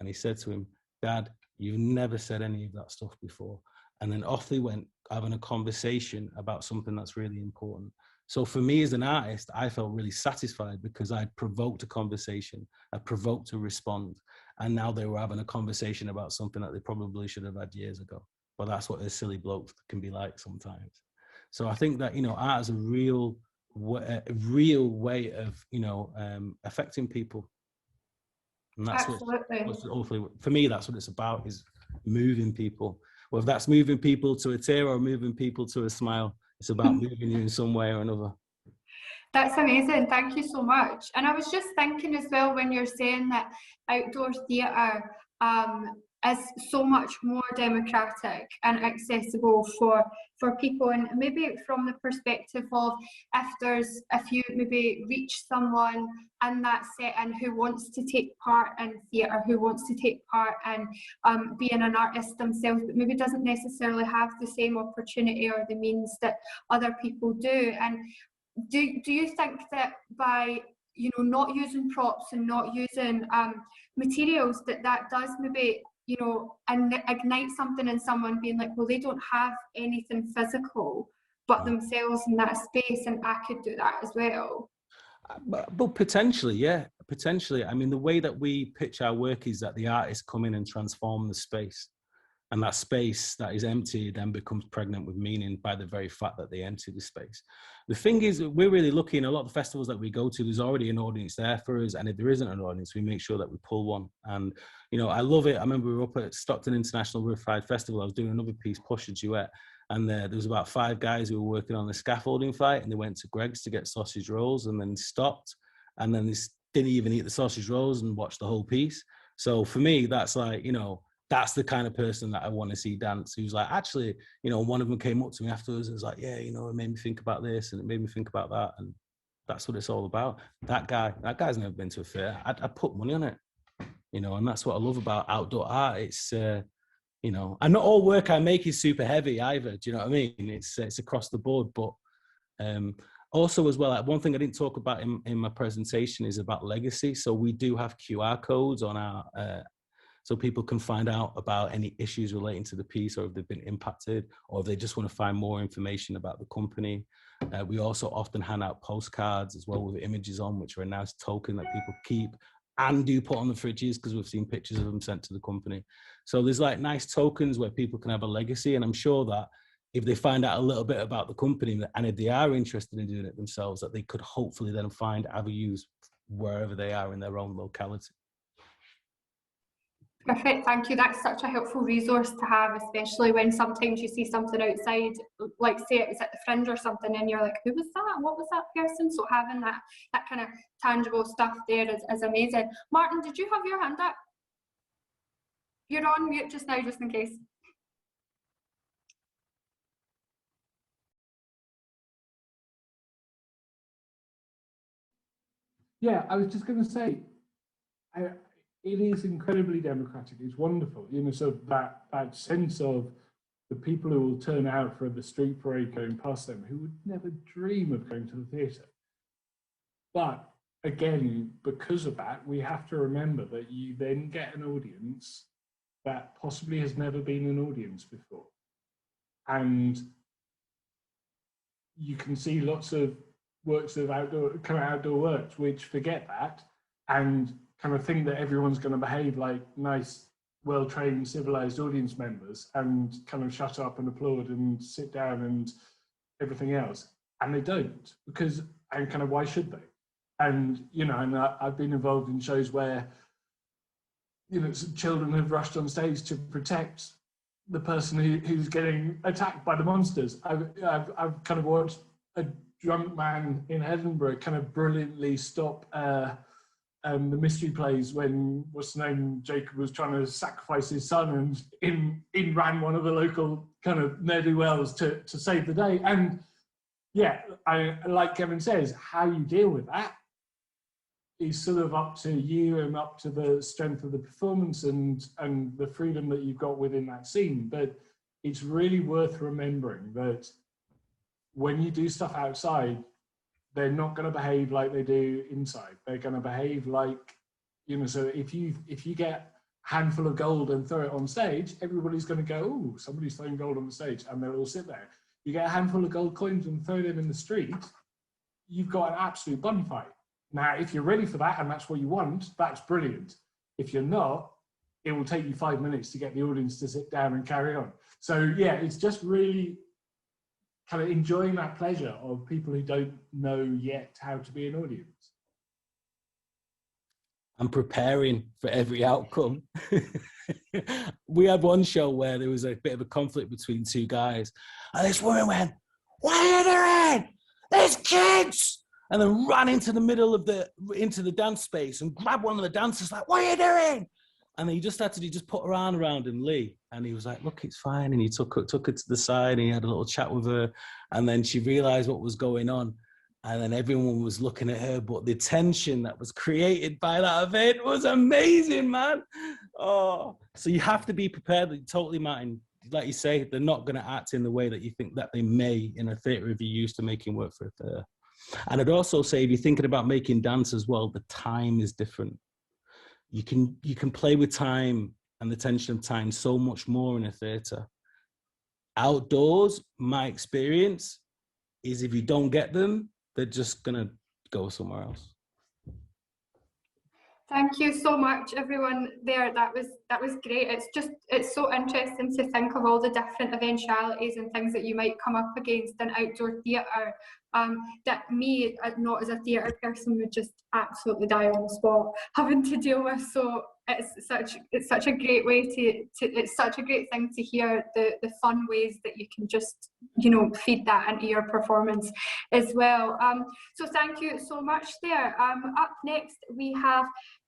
And he said to him, Dad, you've never said any of that stuff before. And then off they went, having a conversation about something that's really important. So for me as an artist, I felt really satisfied because I'd provoked a conversation, I provoked a response, and now they were having a conversation about something that they probably should have had years ago. But that's what a silly bloke can be like sometimes. So I think that, you know, art is a real way of, you know, affecting people. And that's what's hopefully, for me, that's what it's about, is moving people. Whether that's moving people to a tear or moving people to a smile, it's about moving you in some way or another. That's amazing. Thank you so much. And I was just thinking as well, when you're saying that outdoor theatre is so much more democratic and accessible for people, and maybe from the perspective of if you maybe reach someone in that setting who wants to take part in theatre, who wants to take part in being an artist themselves, but maybe doesn't necessarily have the same opportunity or the means that other people do. And do you think that by, you know, not using props and not using materials, that does maybe, you know, and ignite something in someone, being like, well, they don't have anything physical but themselves in that space, and I could do that as well? But potentially, yeah, potentially. I mean, the way that we pitch our work is that the artists come in and transform the space. And that space that is empty then becomes pregnant with meaning by the very fact that they enter the space. The thing is, we're really lucky in a lot of the festivals that we go to, there's already an audience there for us. And if there isn't an audience, we make sure that we pull one. And, you know, I love it. I remember we were up at Stockton International Riverside Festival. I was doing another piece, Push a Duet. And there was about 5 guys who were working on the scaffolding fight, and they went to Greggs to get sausage rolls and then stopped. And then they didn't even eat the sausage rolls and watch the whole piece. So for me, that's like, you know, that's the kind of person that I want to see dance, who's like, actually, you know, one of them came up to me afterwards and was like, yeah, you know, it made me think about this and it made me think about that. And that's what it's all about. That guy's never been to a fair. I put money on it, you know, and that's what I love about outdoor art. It's, you know, and not all work I make is super heavy either. Do you know what I mean? It's across the board. But also as well, like, one thing I didn't talk about in my presentation is about legacy. So we do have QR codes on our, so people can find out about any issues relating to the piece, or if they've been impacted, or if they just want to find more information about the company. We also often hand out postcards as well with images on, which are a nice token that people keep and do put on the fridges, because we've seen pictures of them sent to the company. So there's like nice tokens where people can have a legacy. And I'm sure that if they find out a little bit about the company, and if they are interested in doing it themselves, that they could hopefully then find avenues wherever they are in their own locality. Perfect, thank you. That's such a helpful resource to have, especially when sometimes you see something outside, like say it was at the Fringe or something, and you're like, who was that? What was that person? So having that kind of tangible stuff there is amazing. Martin, did you have your hand up? You're on mute just now, just in case. Yeah, I was just going to say, it is incredibly democratic. It's wonderful, you know, so that sense of the people who will turn out for the street parade going past them, who would never dream of going to the theatre. But again, because of that, we have to remember that you then get an audience that possibly has never been an audience before. And you can see lots of works of outdoor works which forget that and kind of think that everyone's going to behave like nice, well-trained, civilized audience members and kind of shut up and applaud and sit down and everything else. And they don't, because, and kind of why should they? And, you know, and I've been involved in shows where, you know, children have rushed on stage to protect the person who's getting attacked by the monsters. I've kind of watched drunk man in Edinburgh kind of brilliantly stop the mystery plays when what's the name, Jacob was trying to sacrifice his son, and in ran one of the local kind of ne'er-do-wells to save the day. And yeah, like Kevin says, how you deal with that is sort of up to you and up to the strength of the performance and the freedom that you've got within that scene. But it's really worth remembering that when you do stuff outside, they're not going to behave like they do inside. They're going to behave like, you know, so if you get a handful of gold and throw it on stage, everybody's going to go, oh, somebody's throwing gold on the stage, and they'll all sit there. You get a handful of gold coins and throw them in the street, you've got an absolute bun fight. Now, if you're ready for that and that's what you want, that's brilliant. If you're not, it will take you 5 minutes to get the audience to sit down and carry on. So yeah, it's just really kind of enjoying that pleasure of people who don't know yet how to be an audience. I'm preparing for every outcome. We had one show where there was a bit of a conflict between two guys, and this woman went, "What are you doing? There's kids!" And then ran into the middle of into the dance space and grabbed one of the dancers, like, "What are you doing?" And he just put her arm around him, Lee. And he was like, "Look, it's fine." And he took her to the side and he had a little chat with her. And then she realized what was going on. And then everyone was looking at her. But the tension that was created by that event was amazing, man. Oh, so you have to be prepared. Totally, Martin. Like you say, they're not going to act in the way that you think that they may in a theatre if you're used to making work for a theatre. And I'd also say, if you're thinking about making dance as well, the time is different. You can play with time and the tension of time so much more in a theatre. Outdoors, my experience is if you don't get them, they're just gonna go somewhere else. Thank you so much, everyone there. That was great. It's so interesting to think of all the different eventualities and things that you might come up against in outdoor theatre. That me, not as a theatre person, would just absolutely die on the spot having to deal with. So it's such a great way it's such a great thing to hear the fun ways that you can just, you know, feed that into your performance as well. So thank you so much there. Up next we have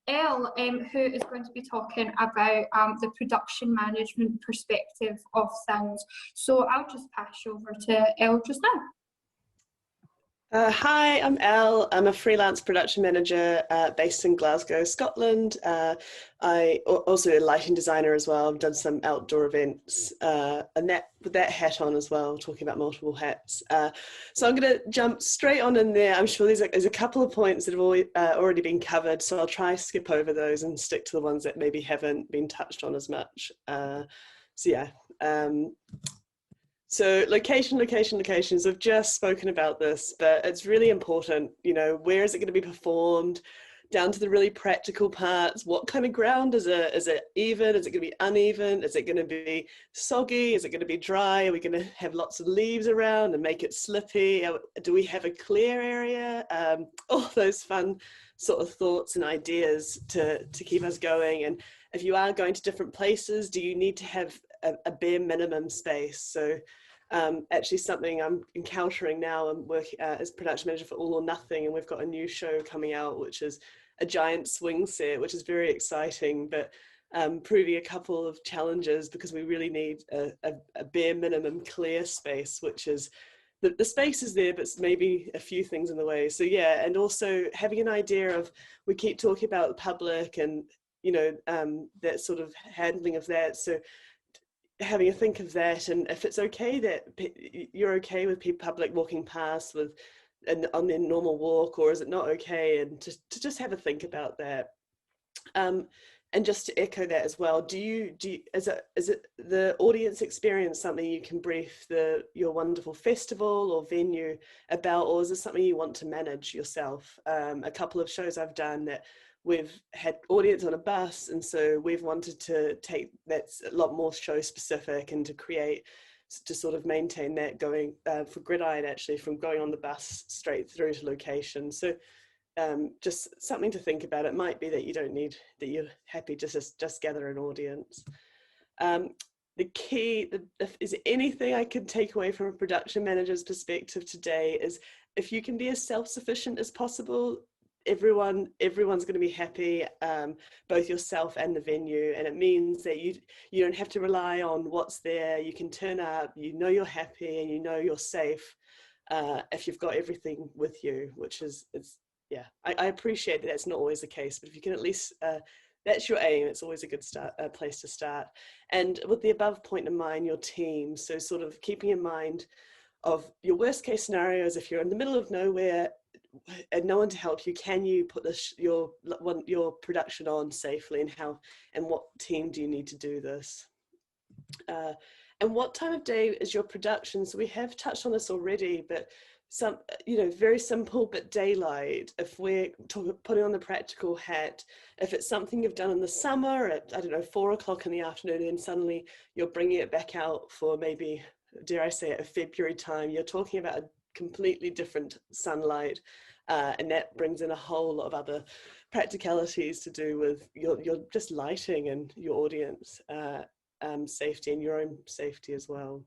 Elle, who is going to be talking about the production management perspective of things. So I'll just pass you over to Elle just now. Hi, I'm Elle. I'm a freelance production manager based in Glasgow, Scotland. I also a lighting designer as well. I've done some outdoor events and with that hat on as well, talking about multiple hats. So I'm going to jump straight on in there. I'm sure there's a couple of points that have already been covered, so I'll try to skip over those and stick to the ones that maybe haven't been touched on as much. So yeah. So locations, I've just spoken about this, but it's really important, you know, where is it going to be performed, down to the really practical parts. What kind of ground is it? Is it even? Is it going to be uneven? Is it going to be soggy? Is it going to be dry? Are we going to have lots of leaves around and make it slippy? Do we have a clear area? All those fun sort of thoughts and ideas to keep us going. And if you are going to different places, do you need to have a bare minimum space? So actually something I'm encountering now, I'm working as production manager for All or Nothing, and we've got a new show coming out which is a giant swing set, which is very exciting, but proving a couple of challenges because we really need a bare minimum clear space, which is the space is there, but maybe a few things in the way. So yeah, and also having an idea of, we keep talking about the public and, you know, that sort of handling of that. So having a think of that, and if it's okay that you're okay with people public walking past on their normal walk, or is it not okay, and to just have a think about that. And just to echo that as well, is it the audience experience something you can brief your wonderful festival or venue about, or is it something you want to manage yourself? A couple of shows I've done that we've had audience on a bus, and so we've wanted to take that's a lot more show specific, and to sort of maintain that going for Gridiron, actually, from going on the bus straight through to location. So just something to think about. It might be that you don't need, that you're happy to just gather an audience. The key, if is anything I could take away from a production manager's perspective today, is if you can be as self-sufficient as possible, everyone's going to be happy, both yourself and the venue, and it means that you don't have to rely on what's there. You can turn up, you know you're happy, and you know you're safe if you've got everything with you, which is yeah, I appreciate that that's not always the case, but if you can at least that's your aim, it's always a good place to start. And with the above point in mind, your team, so sort of keeping in mind of your worst case scenarios. If you're in the middle of nowhere and no one to help you, can you put your production on safely, and what team do you need to do this? And what time of day is your production? So we have touched on this already, but some, very simple, but daylight. If we're putting on the practical hat, if it's something you've done in the summer at, I don't know, 4 o'clock in the afternoon, and suddenly you're bringing it back out for maybe, dare I say it, a February time, you're talking about a completely different sunlight, and that brings in a whole lot of other practicalities to do with your just lighting and your audience safety and your own safety as well.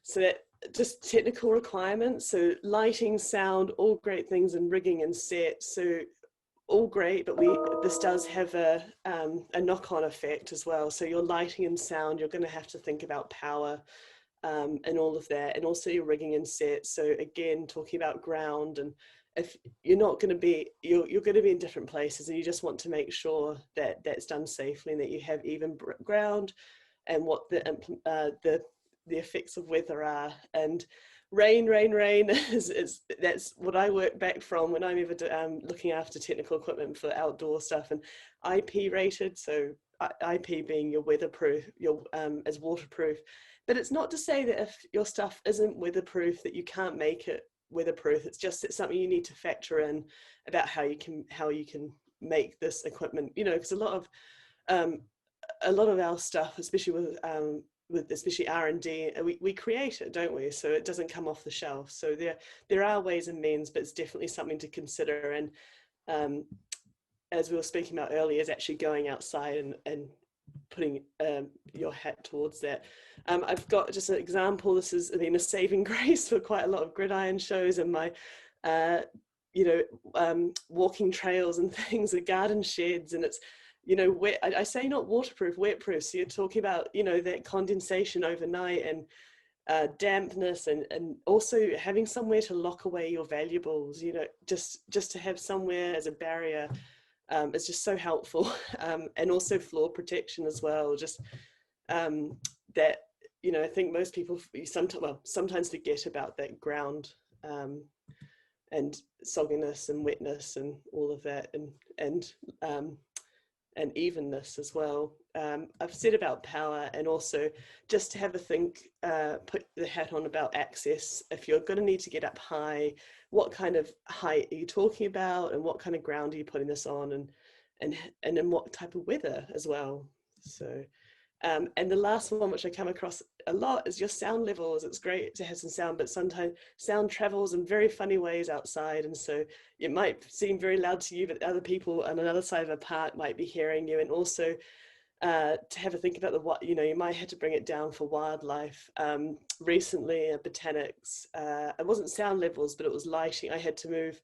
So that just technical requirements, so lighting, sound, all great things, and rigging and set, so all great, but this does have a knock-on effect as well. So your lighting and sound, you're going to have to think about power and all of that, and also your rigging and set. So again, talking about ground, and if you're not going to be, you're going to be in different places, and you just want to make sure that that's done safely and that you have even ground, and what the effects of weather are. And rain is that's what I work back from when I'm ever looking after technical equipment for outdoor stuff, and IP rated, so IP being your weatherproof, as waterproof. But it's not to say that if your stuff isn't weatherproof that you can't make it weatherproof. It's just it's something you need to factor in about how you can make this equipment, because a lot of our stuff, especially with especially R&D, we create it, don't we? So it doesn't come off the shelf. So there are ways and means, but it's definitely something to consider. And as we were speaking about earlier, is actually going outside and putting your hat towards that. I've got just an example. This has been a saving grace for quite a lot of gridiron shows, and my walking trails and things, the garden sheds, and it's wet. I say not waterproof, wetproof. So you're talking about that condensation overnight, and dampness, and also having somewhere to lock away your valuables, just to have somewhere as a barrier. It's just so helpful, and also floor protection as well. Just that I think most people sometimes forget about that ground, and sogginess and wetness and all of that, and evenness as well. I've said about power, and also just to have a think, put the hat on about access. If you're going to need to get up high, what kind of height are you talking about, and what kind of ground are you putting this on, and in what type of weather as well. So and the last one, which I come across a lot, is your sound levels. It's great to have some sound, but sometimes sound travels in very funny ways outside, and so it might seem very loud to you, but other people on another side of a park might be hearing you. And also to have a think about you might have to bring it down for wildlife. Recently at Botanics, it wasn't sound levels, but it was lighting. I had to move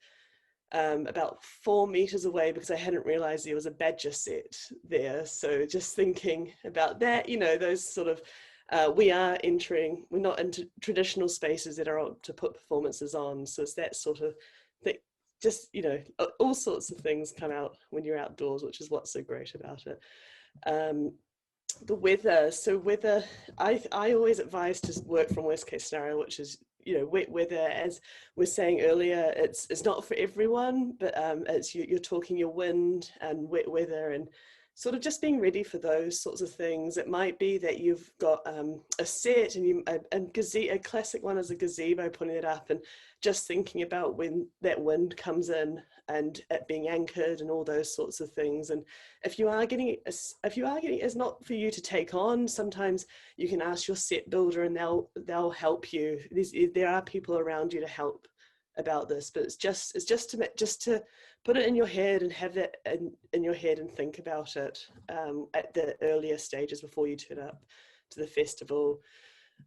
about 4 meters away because I hadn't realized there was a badger set there. So just thinking about that, those sort of, we're not into traditional spaces that are to put performances on. So it's that sort of thing. Just, all sorts of things come out when you're outdoors, which is what's so great about it. The weather. So weather, I always advise to work from worst case scenario, which is, wet weather. As we're saying earlier, it's not for everyone, but it's you're talking your wind and wet weather, and sort of just being ready for those sorts of things. It might be that you've got a set, and a classic one is a gazebo, putting it up, and just thinking about when that wind comes in and it being anchored and all those sorts of things. And if you are getting it's not for you to take on, sometimes you can ask your set builder and they'll help you. There are people around you to help about this, but it's just to put it in your head and have that in your head and think about it at the earlier stages before you turn up to the festival.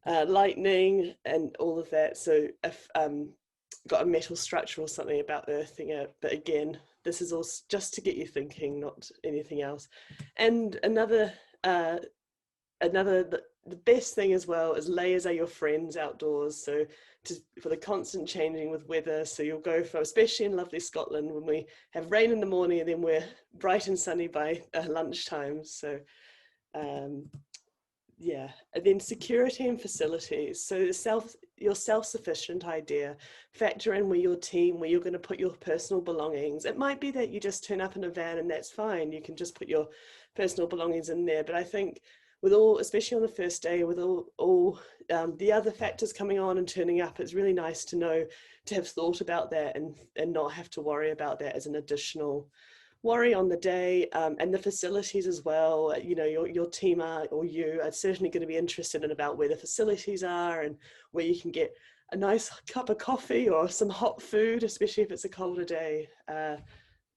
Lightning and all of that. So if got a metal structure or something about earthing it. But again, this is all just to get you thinking, not anything else. And another, the best thing as well is layers are your friends outdoors. So for the constant changing with weather, so you'll go from, especially in lovely Scotland, when we have rain in the morning and then we're bright and sunny by lunchtime. So yeah, and then security and facilities. So your self-sufficient idea, factor in where your team, where you're going to put your personal belongings. It might be that you just turn up in a van and that's fine. You can just put your personal belongings in there. But I think with all, especially on the first day, with all the other factors coming on and turning up, it's really nice to know, to have thought about that and not have to worry about that as an additional worry on the day. And the facilities as well. You know, your team or you are certainly going to be interested in about where the facilities are and where you can get a nice cup of coffee or some hot food, especially if it's a colder day.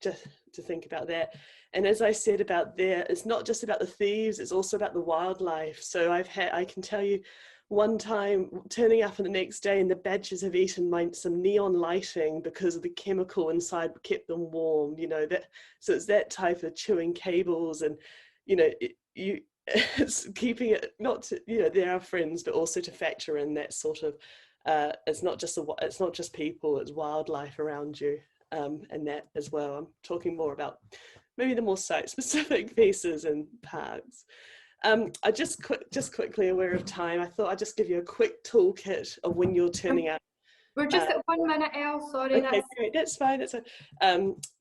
Just to think about that. And as I said about there, it's not just about the thieves, it's also about the wildlife. So I can tell you one time turning up on the next day and the badgers have eaten some neon lighting because of the chemical inside kept them warm, you know, that. So it's that type of chewing cables and, you know, it's keeping it, not to, you know, they're our friends, but also to factor in that sort of, it's not just people, it's wildlife around you. And that as well. I'm talking more about maybe the more site-specific pieces and parks. I just quickly aware of time. I thought I'd just give you a quick toolkit of when you're turning out. We're just at 1 minute, Elle. Sorry. Okay, great. That's fine. That's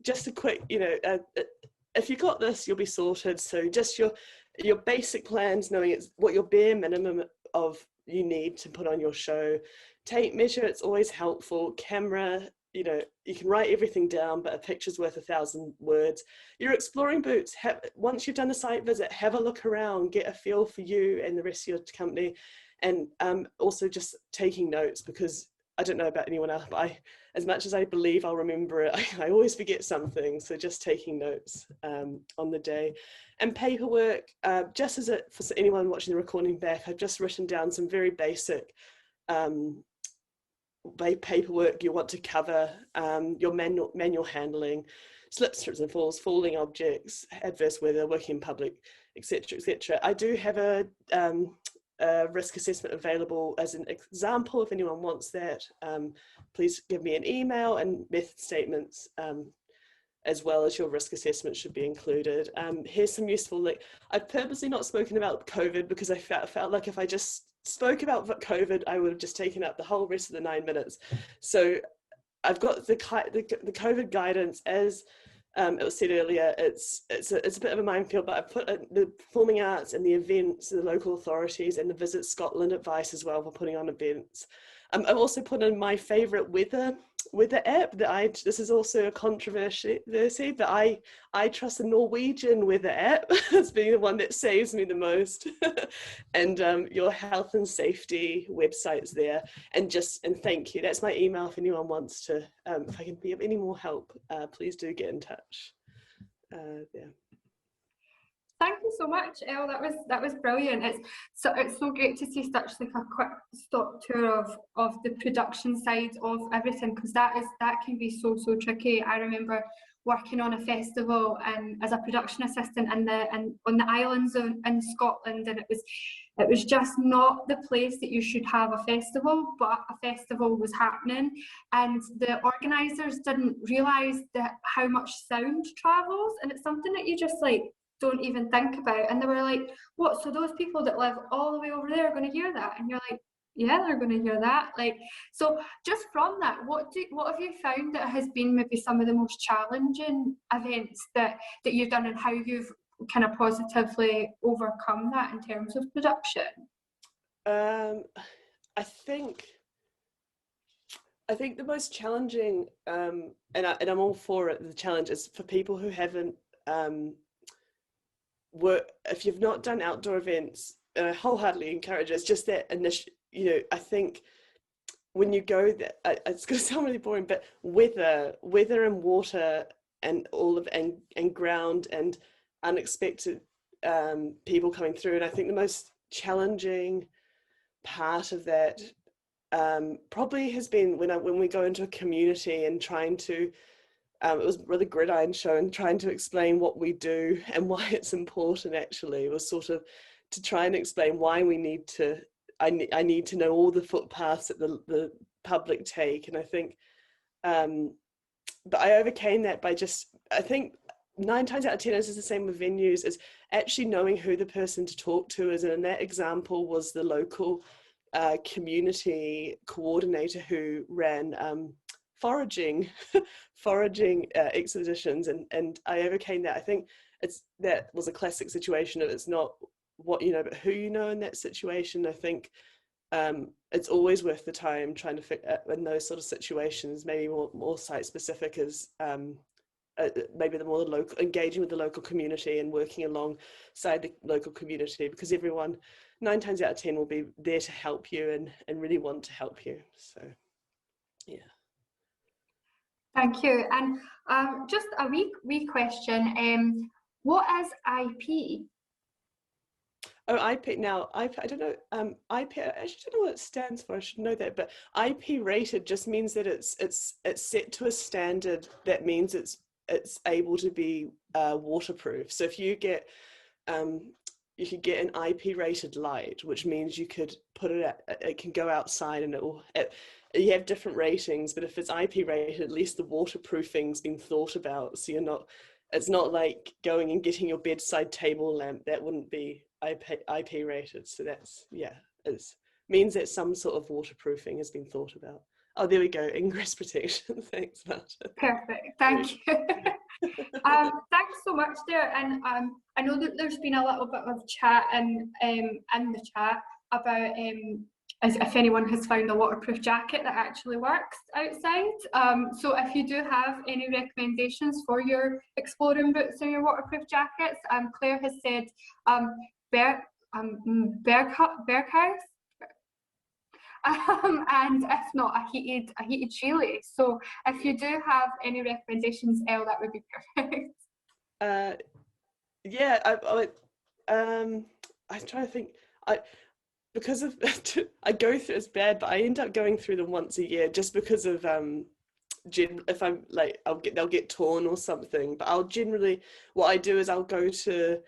just a quick. You know, if you got this, you'll be sorted. So just your basic plans, knowing it's what your bare minimum of you need to put on your show. Tape measure. It's always helpful. Camera. You know, you can write everything down, but a picture's worth 1,000 words. Your exploring boots, once you've done a site visit, have a look around, get a feel for you and the rest of your company. And also just taking notes, because I don't know about anyone else, but as much as I believe I'll remember it, I always forget something. So just taking notes on the day. And paperwork, just as for anyone watching the recording back, I've just written down some very basic paperwork you want to cover, your manual handling, slips, trips and falls, falling objects, adverse weather, working in public, etc., etc. I do have a risk assessment available as an example. If anyone wants that, please give me an email, and method statements as well as your risk assessment should be included. Here's some useful, I've purposely not spoken about COVID because I felt like if I just spoke about COVID, I would have just taken up the whole rest of the 9 minutes. So I've got the COVID guidance, as it was said earlier. It's a bit of a minefield, but I've put the performing arts and the events, the local authorities, and the Visit Scotland advice as well for putting on events. I've also put in my favourite weather app that this is also a controversy, but I trust the Norwegian weather app as being the one that saves me the most. And your health and safety website's there. And thank you. That's my email if anyone wants to, if I can be of any more help, please do get in touch. Yeah. Thank you so much, Elle. That was brilliant. It's so great to see such like a quick stop tour of the production side of everything, because that can be so tricky. I remember working on a festival and as a production assistant and on the islands in Scotland, and it was just not the place that you should have a festival, but a festival was happening, and the organisers didn't realise that how much sound travels, and it's something that you just like don't even think about. And they were like, what, so those people that live all the way over there are going to hear that? And you're like, yeah, they're going to hear that. Like, so just from that, what have you found that has been maybe some of the most challenging events that you've done, and how you've kind of positively overcome that in terms of production? I think the most challenging, and I'm all for it, the challenge is for people who haven't if you've not done outdoor events, and I wholeheartedly encourage it. It's just that initial, you know, I think when you go there, it's going to sound really boring, but weather and water and all of and ground and unexpected people coming through. And I think the most challenging part of that probably has been when we go into a community and trying to, it was really Gridiron Show, and trying to explain what we do and why it's important. Actually, was sort of to try and explain why we need to. I need to know all the footpaths that the public take, and I think, but I overcame that by just, I think 9 times out of 10, this is the same with venues, is actually knowing who the person to talk to is. And in that example was the local community coordinator who ran foraging expeditions, and I overcame that. I think that was a classic situation of, it's not what you know, but who you know in that situation. I think it's always worth the time trying to figure in those sort of situations, maybe more site specific, as maybe the more local, engaging with the local community and working alongside the local community, because everyone 9 times out of 10 will be there to help you and really want to help you. So yeah. Thank you. And just a wee question. What is IP? Oh, IP. Now, IP, I don't know. IP. I actually don't know what it stands for. I should know that. But IP rated just means that it's set to a standard that means it's able to be waterproof. So if you get you could get an IP rated light, which means you could put it can go outside and you have different ratings. But if it's IP rated, at least the waterproofing's been thought about. So it's not like going and getting your bedside table lamp. That wouldn't be IP rated. So that's, yeah, it means that some sort of waterproofing has been thought about. Oh, there we go, ingress protection. Thanks, Martin. Perfect, thank you. Thanks so much there. And I know that there's been a little bit of chat in the chat about as if anyone has found a waterproof jacket that actually works outside. So if you do have any recommendations for your exploring boots or your waterproof jackets, Claire has said Berghaus, and if not, a heated Chile. So if you do have any recommendations, Elle, that would be perfect. Yeah, I'm trying to think. Because of I go through, it's bad, but I end up going through them once a year just because of if I'm like they'll get torn or something. But I'll generally, what I do is I'll go to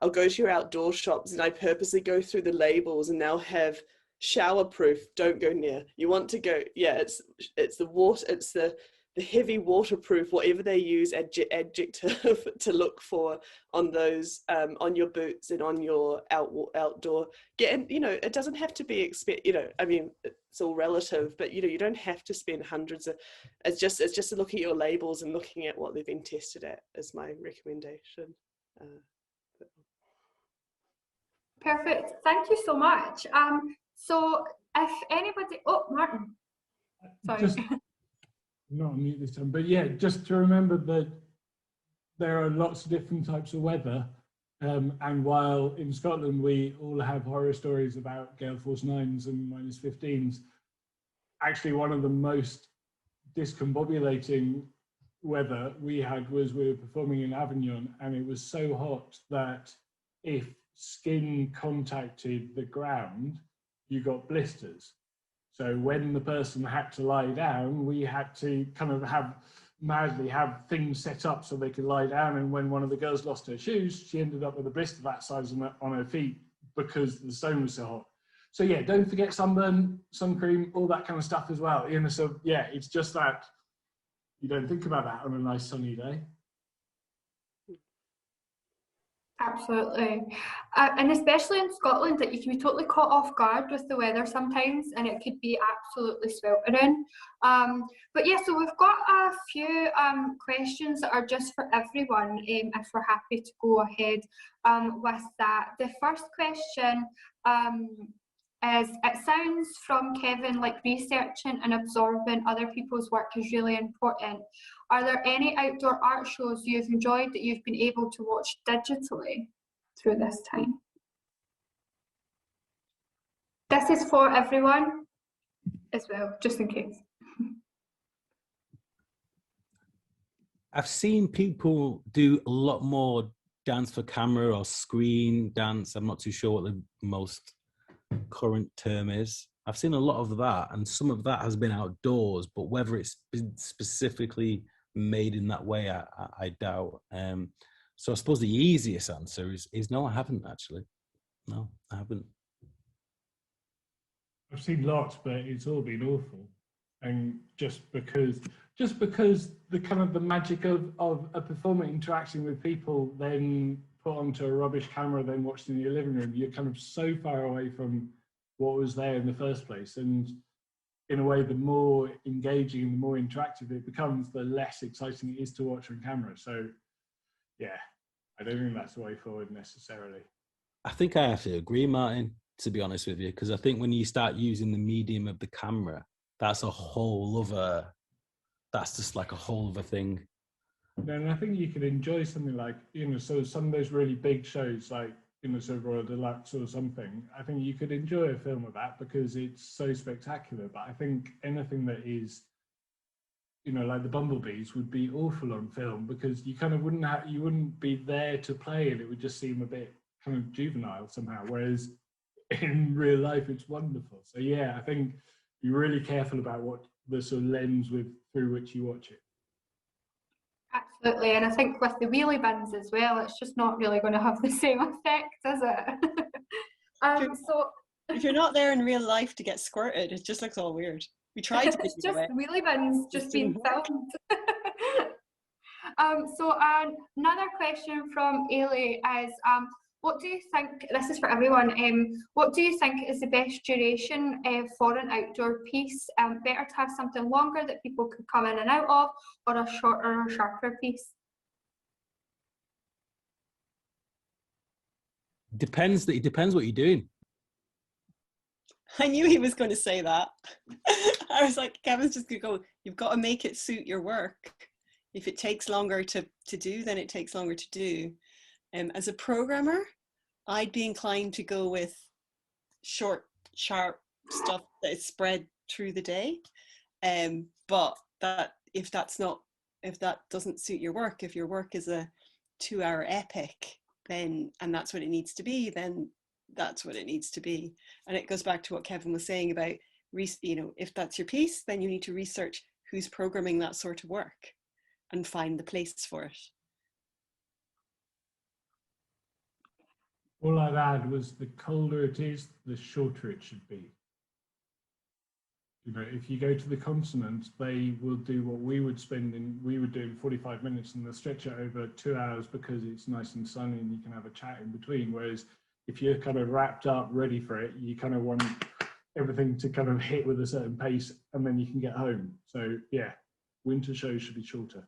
your outdoor shops and I purposely go through the labels, and they'll have shower proof, don't go near. You want to go, yeah, it's the water, it's the heavy waterproof, whatever they use adjective to look for on those on your boots and on your outdoor. It doesn't have to be I mean, it's all relative, but you don't have to spend hundreds of, it's just to look at your labels and looking at what they've been tested at is my recommendation. Perfect, thank you so much. So if anybody, oh, Martin, sorry. Not on mute this time, but yeah, just to remember that there are lots of different types of weather, and while in Scotland we all have horror stories about gale force 9s and -15s, actually one of the most discombobulating weather we had was we were performing in Avignon, and it was so hot that if skin contacted the ground, you got blisters. So when the person had to lie down, we had to kind of madly have things set up so they could lie down. And when one of the girls lost her shoes, she ended up with a blister that size on her feet because the stone was so hot. So yeah, don't forget sunburn, sun cream, all that kind of stuff as well. So yeah, it's just that you don't think about that on a nice sunny day. Absolutely, and especially in Scotland, that you can be totally caught off guard with the weather sometimes, and it could be absolutely sweltering. But yeah, so we've got a few questions that are just for everyone, if we're happy to go ahead with that. The first question is, it sounds from Kevin like researching and absorbing other people's work is really important. Are there any outdoor art shows you've enjoyed that you've been able to watch digitally through this time? This is for everyone as well, just in case. I've seen people do a lot more dance for camera or screen dance. I'm not too sure what the most current term is. I've seen a lot of that, and some of that has been outdoors, but whether it's been specifically made in that way, I doubt. So I suppose the easiest answer is no, I haven't actually. No, I haven't. I've seen lots, but it's all been awful. And just because the kind of the magic of a performer interacting with people, then put onto a rubbish camera, then watched in your living room, you're kind of so far away from what was there in the first place. And in a way, the more engaging and the more interactive it becomes, the less exciting it is to watch on camera. So yeah, I don't think that's the way forward necessarily. I think I have to agree, Martin, to be honest with you, because I think when you start using the medium of the camera, that's just like a whole other thing. And I think you could enjoy something like, so some of those really big shows like, so Royal Deluxe or something, I think you could enjoy a film of that because it's so spectacular. But I think anything that is, like the Bumblebees would be awful on film because you kind of wouldn't be there to play, and it would just seem a bit kind of juvenile somehow. Whereas in real life, it's wonderful. So yeah, I think be really careful about what the sort of lens through which you watch it. Absolutely, and I think with the wheelie bins as well, it's just not really going to have the same effect, is it? So if you're not there in real life to get squirted, it just looks all weird. We tried to. It's just wheelie bins just being filmed. So another question from Ailey is, what do you think, this is for everyone, what do you think is the best duration for an outdoor piece? Better to have something longer that people could come in and out of, or a shorter or sharper piece? It depends what you're doing. I knew he was going to say that. I was like, Kevin's just going to go, you've got to make it suit your work. If it takes longer to do, then it takes longer to do. As a programmer, I'd be inclined to go with short, sharp stuff that is spread through the day. But if that doesn't suit your work, if your work is a 2-hour epic, then, and that's what it needs to be, then that's what it needs to be. And it goes back to what Kevin was saying about, if that's your piece, then you need to research who's programming that sort of work and find the place for it. All I'd add was the colder it is, the shorter it should be. If you go to the continent, they will do what we would do in 45 minutes, and they'll stretch it over 2 hours because it's nice and sunny and you can have a chat in between. Whereas if you're kind of wrapped up, ready for it, you kind of want everything to kind of hit with a certain pace and then you can get home. So yeah, winter shows should be shorter.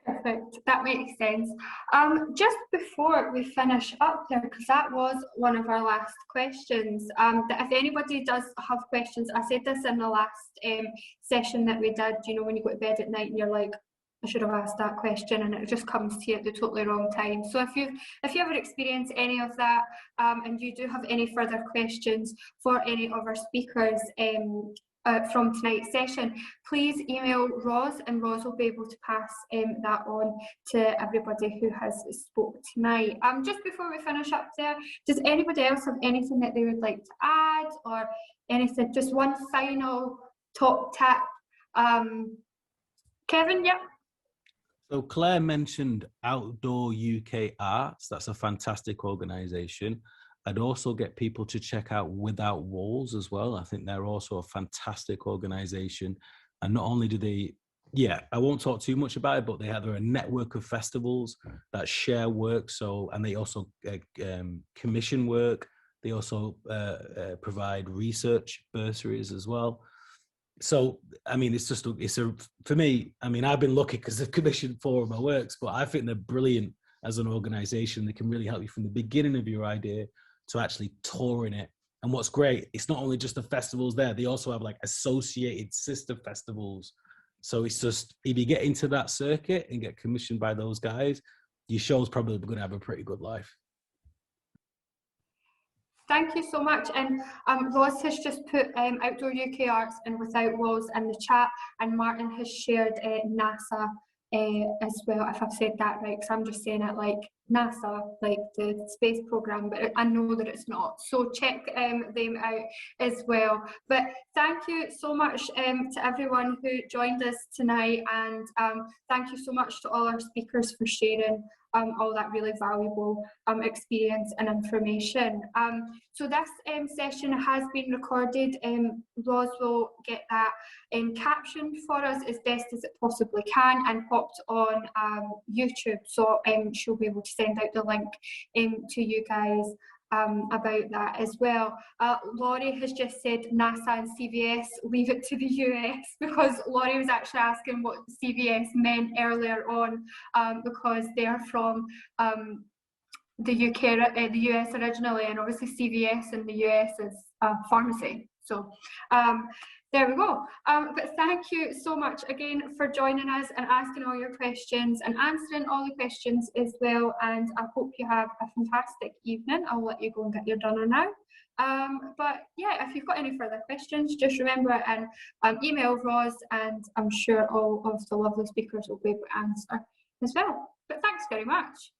Perfect, that makes sense. Just before we finish up there, because that was one of our last questions, that if anybody does have questions, I said this in the last session that we did, when you go to bed at night and you're like, I should have asked that question, and it just comes to you at the totally wrong time. So if you ever experience any of that, and you do have any further questions for any of our speakers from tonight's session, please email Roz, and Roz will be able to pass that on to everybody who has spoke tonight. Just before we finish up there, does anybody else have anything that they would like to add, or anything, just one final top tip? Kevin, yep. So Claire mentioned Outdoor UK Arts. That's a fantastic organisation. I'd also get people to check out Without Walls as well. I think they're also a fantastic organisation. And not only do they, I won't talk too much about it, but they're a network of festivals that share work. And they also commission work. They also provide research bursaries as well. So, I mean, for me, I mean, I've been lucky because they've commissioned 4 of my works, but I think they're brilliant as an organisation. They can really help you from the beginning of your idea to actually touring it. And what's great, it's not only just the festivals there, they also have like associated sister festivals. So it's just, if you get into that circuit and get commissioned by those guys, your show's probably going to have a pretty good life. Thank you so much. And Roz has just put Outdoor UK Arts and Without Walls in the chat, and Martin has shared NASA as well, if I've said that right, because I'm just saying it like NASA, like the space program, but I know that it's not. So check them out as well. But thank you so much to everyone who joined us tonight, and thank you so much to all our speakers for sharing all that really valuable experience and information. So this session has been recorded. Ros will get that captioned for us as best as it possibly can and popped on YouTube, so she'll be able to send out the link to you guys about that as well. Laurie has just said NASA and CVS, leave it to the US, because Laurie was actually asking what CVS meant earlier on, because they're from the UK, the US originally, and obviously CVS in the US is pharmacy. So there we go. But thank you so much again for joining us and asking all your questions and answering all the questions as well. And I hope you have a fantastic evening. I'll let you go and get your dinner now. But yeah, if you've got any further questions, just remember and email Ros, and I'm sure all of the lovely speakers will be able to answer as well. But thanks very much.